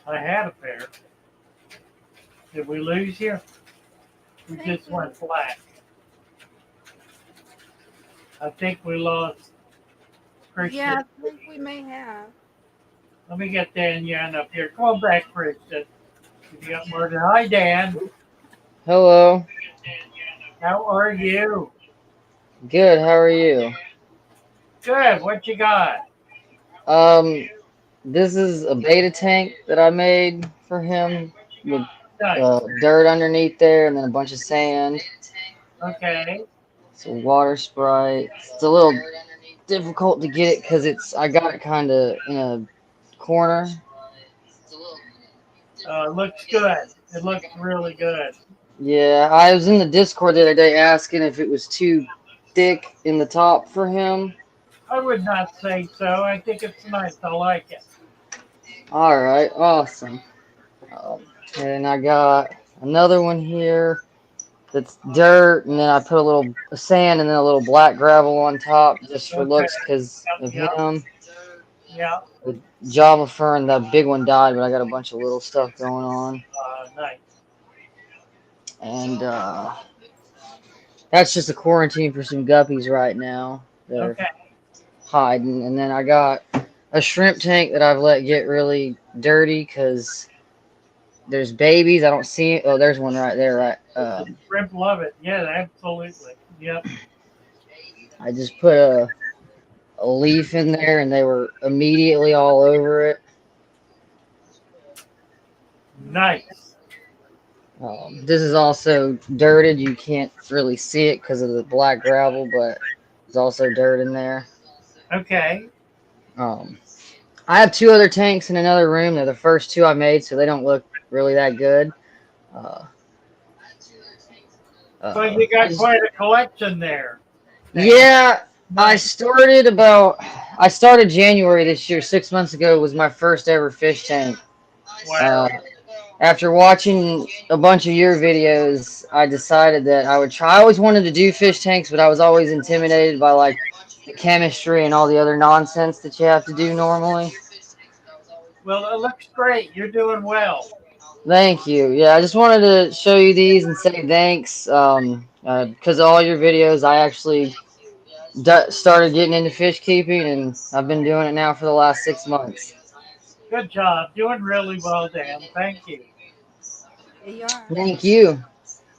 I had a pair. Did we lose you? We just went black. I think we lost Christian. Yeah, I think we may have. Let me get Dan Yan up here. Come on back, Christian. If you got more than hi, Dan. Hello. How are you? Good. How are you? Good. What you got? Um, this is a beta tank that I made for him with Nice. dirt underneath there and then a bunch of sand. Okay. It's a water sprite. It's a little difficult to get it because I got it kind of in a corner. Looks good. It looks really good. Yeah, I was in the Discord the other day asking if it was too thick in the top for him. I would not say so. I think it's nice. I like it. All right, awesome. And I got another one here that's dirt, and then I put a little sand and then a little black gravel on top just for Okay. looks because of Yep. him. Yeah. The Java fern, the big one died, but I got a bunch of little stuff going on. Nice. And that's just a quarantine for some guppies right now. They're Okay. hiding. And then I got a shrimp tank that I've let get really dirty because there's babies. I don't see it. Oh, there's one right there. Right. Shrimp love it. Yeah, absolutely. Yep. I just put a leaf in there and they were immediately all over it. Nice. This is also dirted. You can't really see it because of the black gravel, but there's also dirt in there. Okay. I have two other tanks in another room. They're the first two I made, so they don't look really that good. But you got quite a collection there. Yeah, I started January this year. 6 months ago was my first ever fish tank. Wow. After watching a bunch of your videos, I decided that I would try. I always wanted to do fish tanks, but I was always intimidated by like the chemistry and all the other nonsense that you have to do normally. Well, it looks great. You're doing well. Thank you. Yeah, I just wanted to show you these and say thanks. Because of all your videos, I actually started getting into fish keeping, and I've been doing it now for the last 6 months. Good job. Doing really well, Dan. Thank you. Yeah, you are. Thank you.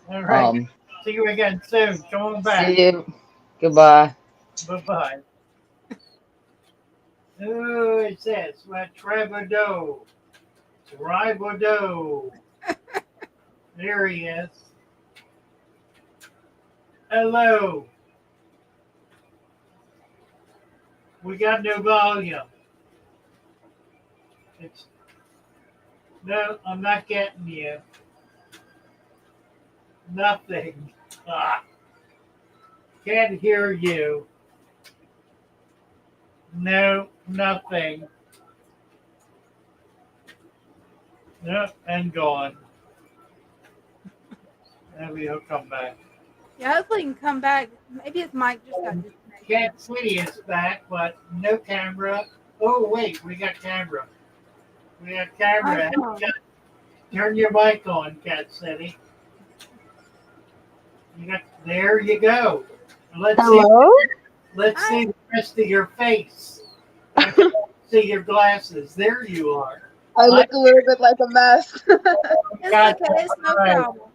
All right. See you again soon. Come on back. See you. Goodbye. Bye-bye. Oh, it says, Travado. There he is. Hello. We got no volume. No, I'm not getting you. Nothing. Can't hear you. No, nothing. No, and gone. Maybe he'll come back. Yeah, hopefully he can come back. Maybe his mic just got disconnected. Cat City is back, but no camera. Oh, wait, we got camera. We got camera. Turn your mic on, Cat City. There you go. Hello? Let's see the rest of your face. I can see your glasses. There you are. I look a little bit like a mess. It's okay. It's no problem.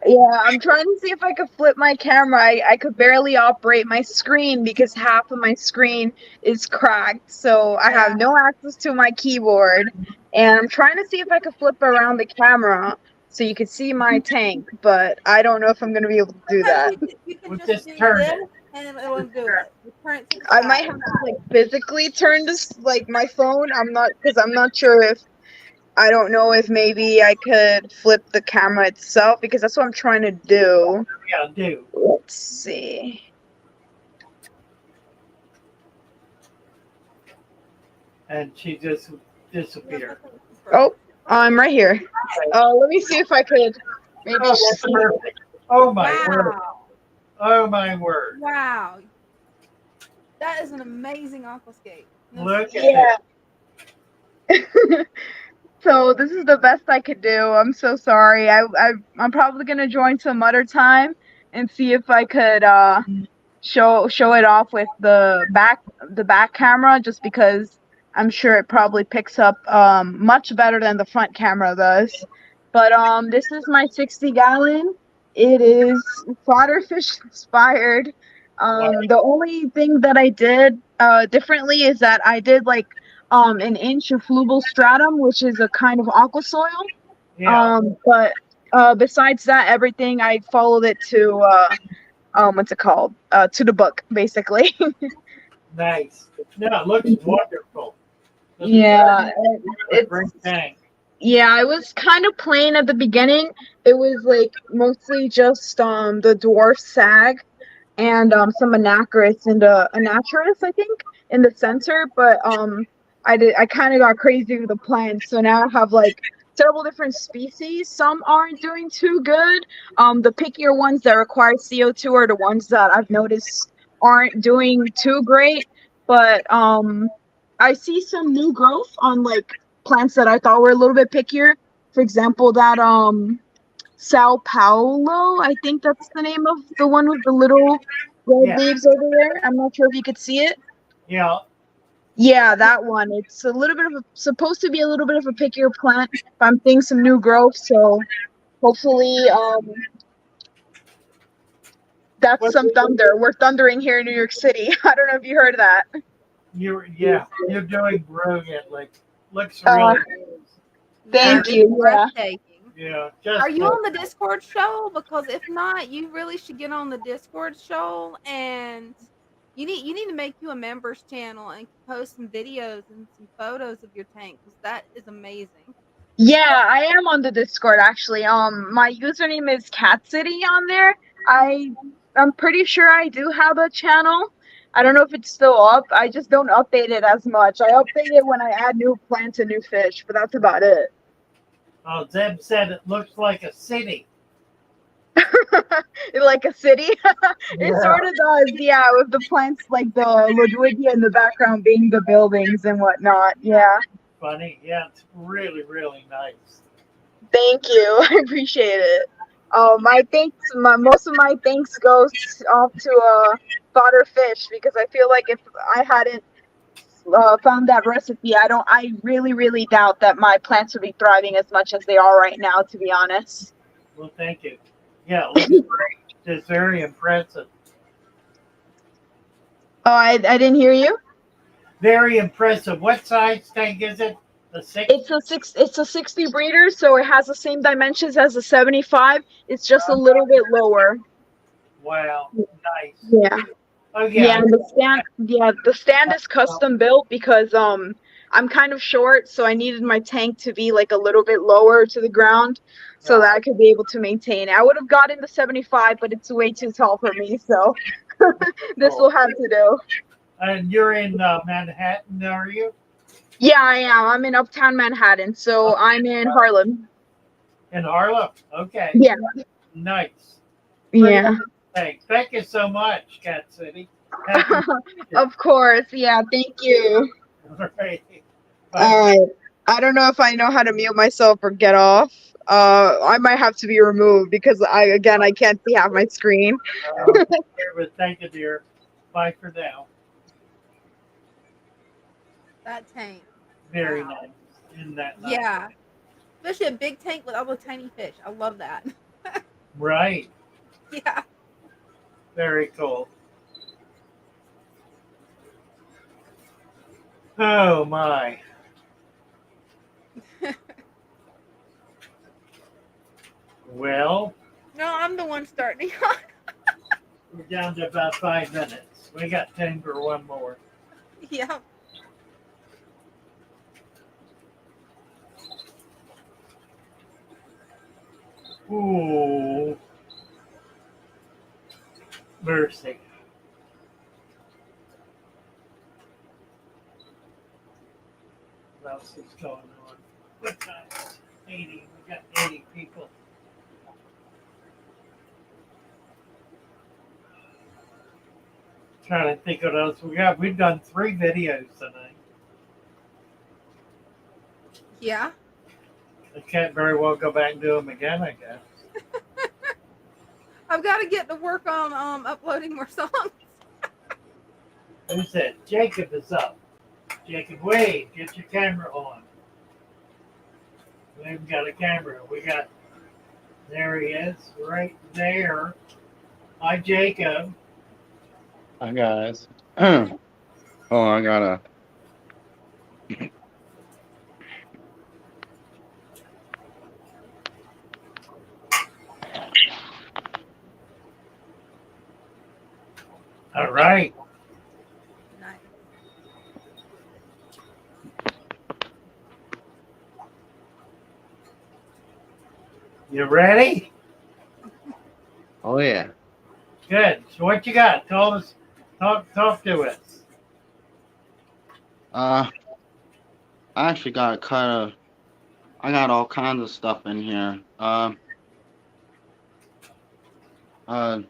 Yeah, I'm trying to see if I could flip my camera. I could barely operate my screen because half of my screen is cracked. So I have no access to my keyboard. And I'm trying to see if I could flip around the camera so you could see my tank. But I don't know if I'm going to be able to do that. You can just turn it. And it'll do it. I might have to like physically turn this, like my phone. I'm not sure if, I don't know if maybe I could flip the camera itself because that's what I'm trying to do. Yeah, do. Let's see. And she just disappeared. Oh, I'm right here. Let me see if I could maybe. Oh, that's perfect. Oh my word. Oh my word. Wow. That is an amazing aquascape. Look at it. So this is the best I could do. I'm so sorry. I'm probably gonna join some other time and see if I could show it off with the back camera, just because I'm sure it probably picks up much better than the front camera does. But this is my 60-gallon. It is fish inspired. The only thing that I did differently is that I did like an inch of flubal stratum, which is a kind of aqua soil. Yeah. But besides that, everything I followed it to what's it called? To the book, basically. Nice. No, it looks wonderful. Looks Yeah, a great tank. yeah, I was kind of plain at the beginning. It was like mostly just the dwarf sag and some anacris and anatris, I think, in the center. But I kind of got crazy with the plants, so now I have like several different species. Some aren't doing too good. The pickier ones that require CO2 are the ones that I've noticed aren't doing too great. But I see some new growth on like plants that I thought were a little bit pickier. For example, that Sao Paulo, I think that's the name of the one with the little red Yeah. leaves over there. I'm not sure if you could see it. Yeah. Yeah, that one. It's a little bit of supposed to be a little bit of a pickier plant. But I'm seeing some new growth, so hopefully that's some thunder. We're thundering here in New York City. I don't know if you heard that. You're doing brilliantly. Looks Uh, really Thank it's you. Yeah. breathtaking. yeah. Just Are you on the Discord show? Because if not, you really should get on the Discord show, and you need to make you a members channel and post some videos and some photos of your tank, because that is amazing. Yeah, I am on the Discord actually. My username is Cat City on there. I'm pretty sure I do have a channel. I don't know if it's still up. I just don't update it as much. I update it when I add new plants and new fish, but that's about it. Oh, Zeb said it looks like a city. Like a city? It Yeah. sort of does, yeah, with the plants like the Ludwigia in the background being the buildings and whatnot. Yeah. Funny. Yeah, it's really, really nice. Thank you. I appreciate it. Most of my thanks goes off to Fodder Fish, because I feel like if I hadn't found that recipe, I really, really doubt that my plants would be thriving as much as they are right now, to be honest. Well, thank you. Yeah, it looks great. It's very impressive. Oh, I didn't hear you. Very impressive. What size tank is it? The 6? It's a 60 breeder, so it has the same dimensions as a 75. It's just a little bit lower. Wow, nice. Yeah. Oh yeah. The stand is custom built because I'm kind of short, so I needed my tank to be like a little bit lower to the ground so that I could be able to maintain it. I would have gotten the 75, but it's way too tall for me, so this will have to do. And you're in Manhattan, are you? Yeah, I am. I'm in Uptown Manhattan, so I'm in Harlem. In Harlem? Okay. Yeah. Nice. Yeah. Thank you so much, Cat City. Of course. Yeah, thank you. All right. All right. I don't know if I know how to mute myself or get off. I might have to be removed because I can't see half my screen. Thank you, dear. Bye for now. That tank. Very Wow. nice. Isn't that nice? Yeah. Especially a big tank with all the tiny fish. I love that. Right. Yeah. Very cool. Oh my. Well, No, I'm the one starting. we're down to about 5 minutes. We got 10 for one more. Yeah. Ooh. Mercy. What else is going on? What time is it? 80. We got 80 people. Trying to think what else we got. We've done 3 videos tonight. Yeah. I can't very well go back and do them again, I guess. I've got to get to work on uploading more songs. Who's that? Jacob is up. Jacob, wait, get your camera on. We haven't got a camera. We got, there he is, right there. Hi, Jacob. Hi guys. Oh, I gotta. All right. Nice. You ready? Oh yeah. Good. So what you got? Tell us, talk to us. I actually got kind of. I got all kinds of stuff in here. Uh, I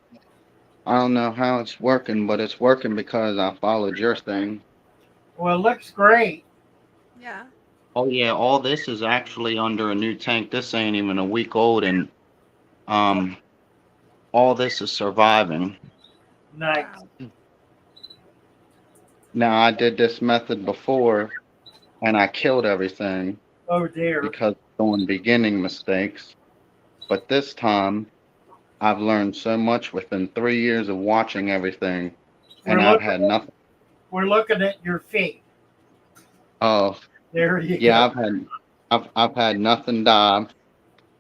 don't know how it's working, but it's working because I followed your thing. Well, it looks great. Yeah. Oh yeah, all this is actually under a new tank. This ain't even a week old, and um, all this is surviving. Nice. Wow. Now I did this method before, and I killed everything Oh dear. because of doing beginning mistakes. But this time, I've learned so much within 3 years of watching everything, We're and I've looking. had nothing. We're looking at your feet. Oh, There you yeah, go. I've had nothing die.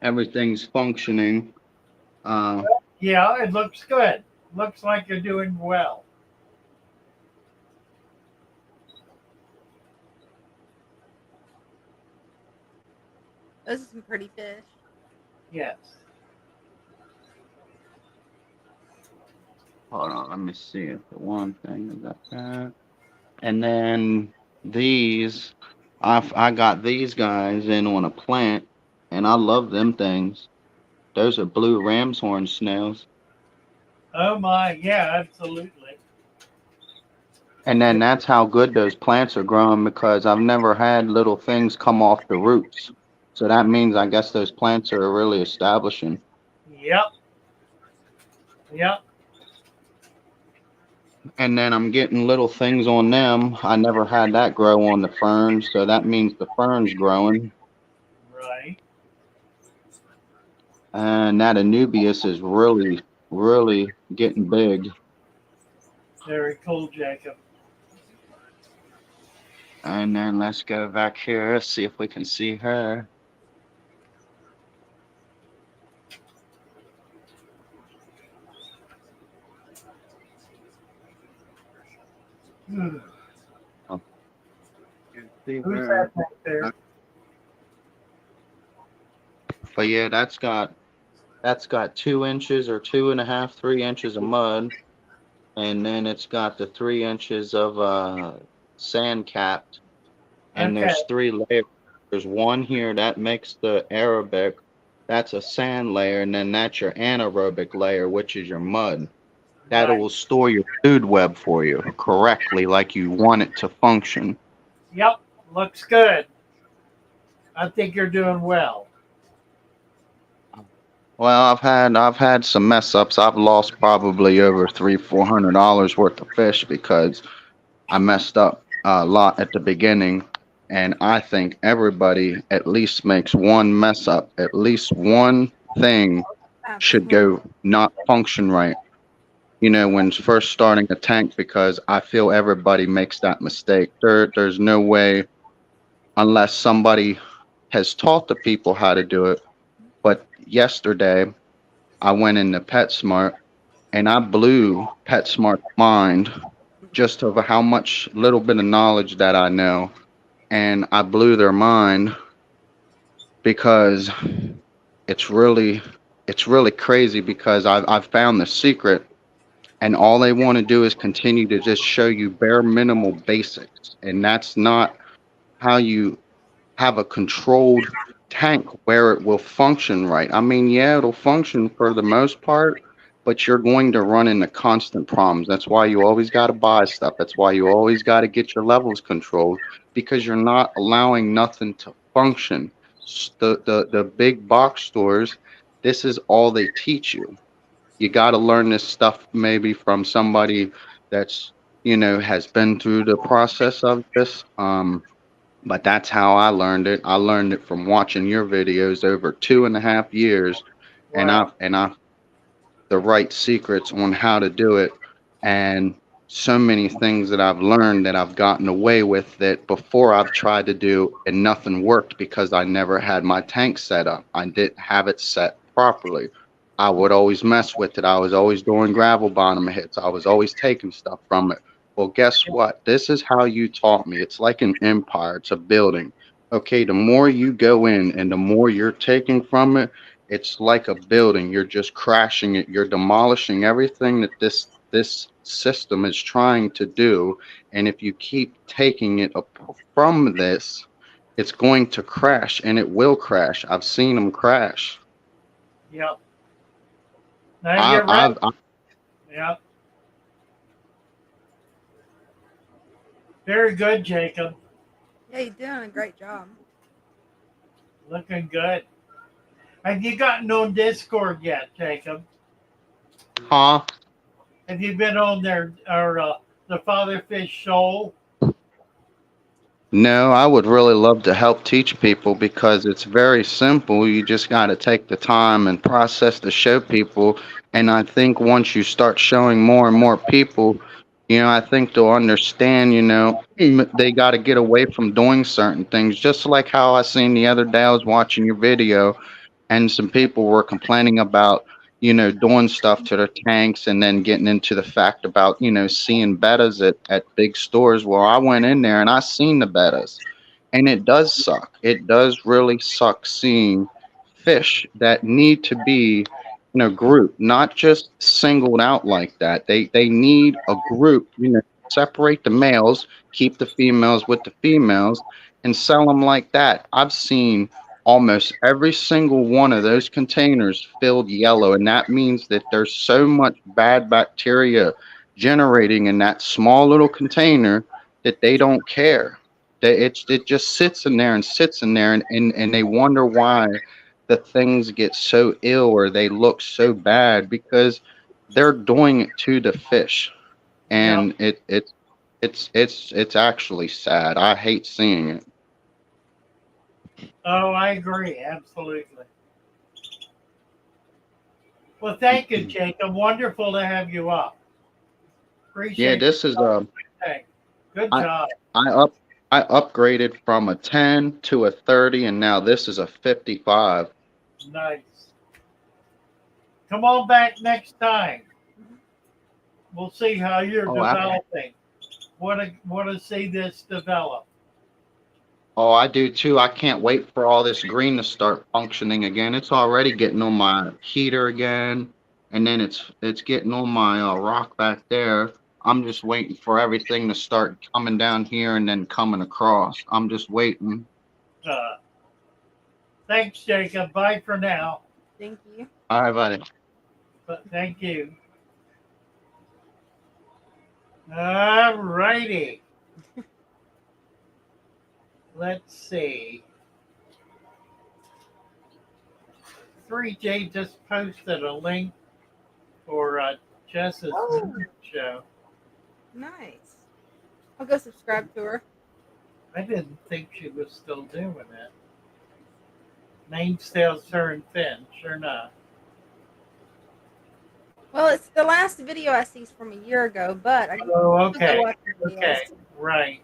Everything's functioning. Uh, Yeah, it looks good. Looks like you're doing well. Those are some pretty fish. Yes. hold on, let me see if the one thing is that. And then these, I got these guys in on a plant, and I love them things. Those are blue ram's horn snails. Oh my, yeah, absolutely. And then that's how good those plants are growing because I've never had little things come off the roots. So that means I guess those plants are really establishing. Yep. Yep. And then I'm getting little things on them. I never had that grow on the ferns, so that means the fern's growing. Right. And that Anubias is really, really getting big. Very cool, Jacob. And then let's go back here, see if we can see her. Hmm. Oh, you can see Who's her. that back there? But yeah, that's got 2 inches or 2.5, 3 inches of mud, and then it's got the 3 inches of sand capped, and Okay. there's 3 layers. There's one here that makes the Arabic. That's a sand layer, and then that's your anaerobic layer, which is your mud. That Right. will store your food web for you correctly, like you want it to function. Yep. Looks good. I think you're doing well. Well, I've had some mess ups. I've lost probably over $300-400 worth of fish because I messed up a lot at the beginning, and I think everybody at least makes one mess up. At least one thing should Absolutely. go not function right. When first starting a tank, because I feel everybody makes that mistake. There's no way unless somebody has taught the people how to do it. But yesterday, I went into PetSmart and I blew PetSmart's mind just over how much little bit of knowledge that I know. And I blew their mind because it's really it's really crazy because I've found the secret, and all they want to do is continue to just show you bare minimal basics, and that's not how you have a controlled tank where it will function right. I mean, yeah, it'll function for the most part, but you're going to run into constant problems. That's why you always got to buy stuff. That's why you always got to get your levels controlled because you're not allowing nothing to function. The big box stores, this is all they teach you. You got to learn this stuff maybe from somebody that's has been through the process of this. But that's how I learned it. I learned it from watching your videos over 2.5 years, and Wow. I've the right secrets on how to do it, and so many things that I've learned that I've gotten away with that before I've tried to do and nothing worked because I never had my tank set up. I didn't have it set properly. I would always mess with it. I was always doing gravel bottom hits. I was always taking stuff from it. Well, guess what? This is how you taught me. It's like an empire. It's a building. Okay, the more you go in and the more you're taking from it, it's like a building. You're just crashing it. You're demolishing everything that this system is trying to do. And if you keep taking it from this, it's going to crash, and it will crash. I've seen them crash. Yep. Now you're right. Yep. Very good, Jacob. Yeah, you're doing a great job. Looking good. Have you gotten on Discord yet, Jacob? Huh? Have you been on there or the Father Fish Shoal? No, I would really love to help teach people because it's very simple. You just got to take the time and process to show people. And I think once you start showing more and more people, I think they'll understand, they got to get away from doing certain things. Just like how I seen the other day, I was watching your video and some people were complaining about doing stuff to their tanks and then getting into the fact about seeing bettas at big stores. Well, I went in there and I seen the bettas, and it does suck. It does really suck seeing fish that need to be in a group, not just singled out like that. They need a group, separate the males, keep the females with the females, and sell them like that. I've seen almost every single one of those containers filled yellow, and that means that there's so much bad bacteria generating in that small little container that they don't care. It just sits in there and sits in there, and they wonder why the things get so ill or they look so bad because they're doing it to the fish, Yep. and it's actually sad. I hate seeing it. Oh, I agree. Absolutely. Well, thank you, Jacob. Wonderful to have you up. Yeah, Appreciate this is you. Hey, good I job. I up I upgraded from a 10 to a 30, and now this is a 55. Nice. Come on back next time. We'll see how you're Oh, I, developing. Want to see this develop. oh, I do too. I can't wait for all this green to start functioning again. It's already getting on my heater again, and then it's getting on my rock back there. I'm just waiting for everything to start coming down here and then coming across. I'm just waiting. Uh, Thanks, Jacob. Bye for now. Thank you. All right, buddy. But thank you. All righty. Let's see. 3J just posted a link for Jess's Oh, show. nice. I'll go subscribe to her. I didn't think she was still doing it. Name still her and Finn. Sure not. Well, it's the last video I see is from a year ago, but I can Oh, still go okay. watch her videos. Okay. Right.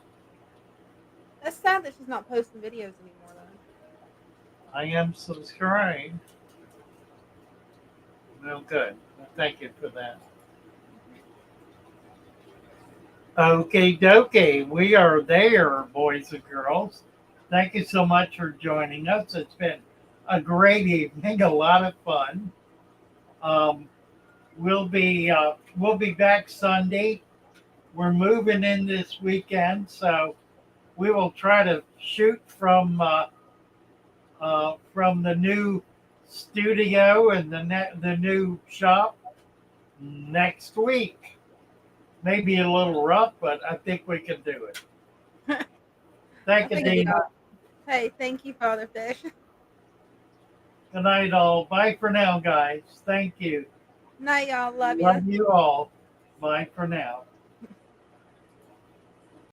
That's sad that she's not posting videos anymore, though. I am subscribed. Well, good. Well, thank you for that. Okay, dokie. We are there, boys and girls. Thank you so much for joining us. It's been a great evening, a lot of fun. Um, we'll be back Sunday. We're moving in this weekend, so we will try to shoot from the new studio and the new shop next week. Maybe a little rough, but I think we can do it. Thank you, Dina. Hey, thank you, Father Fish. Good night, all. Bye for now, guys. Thank you. Night, y'all. Love you. Love you all. Bye for now.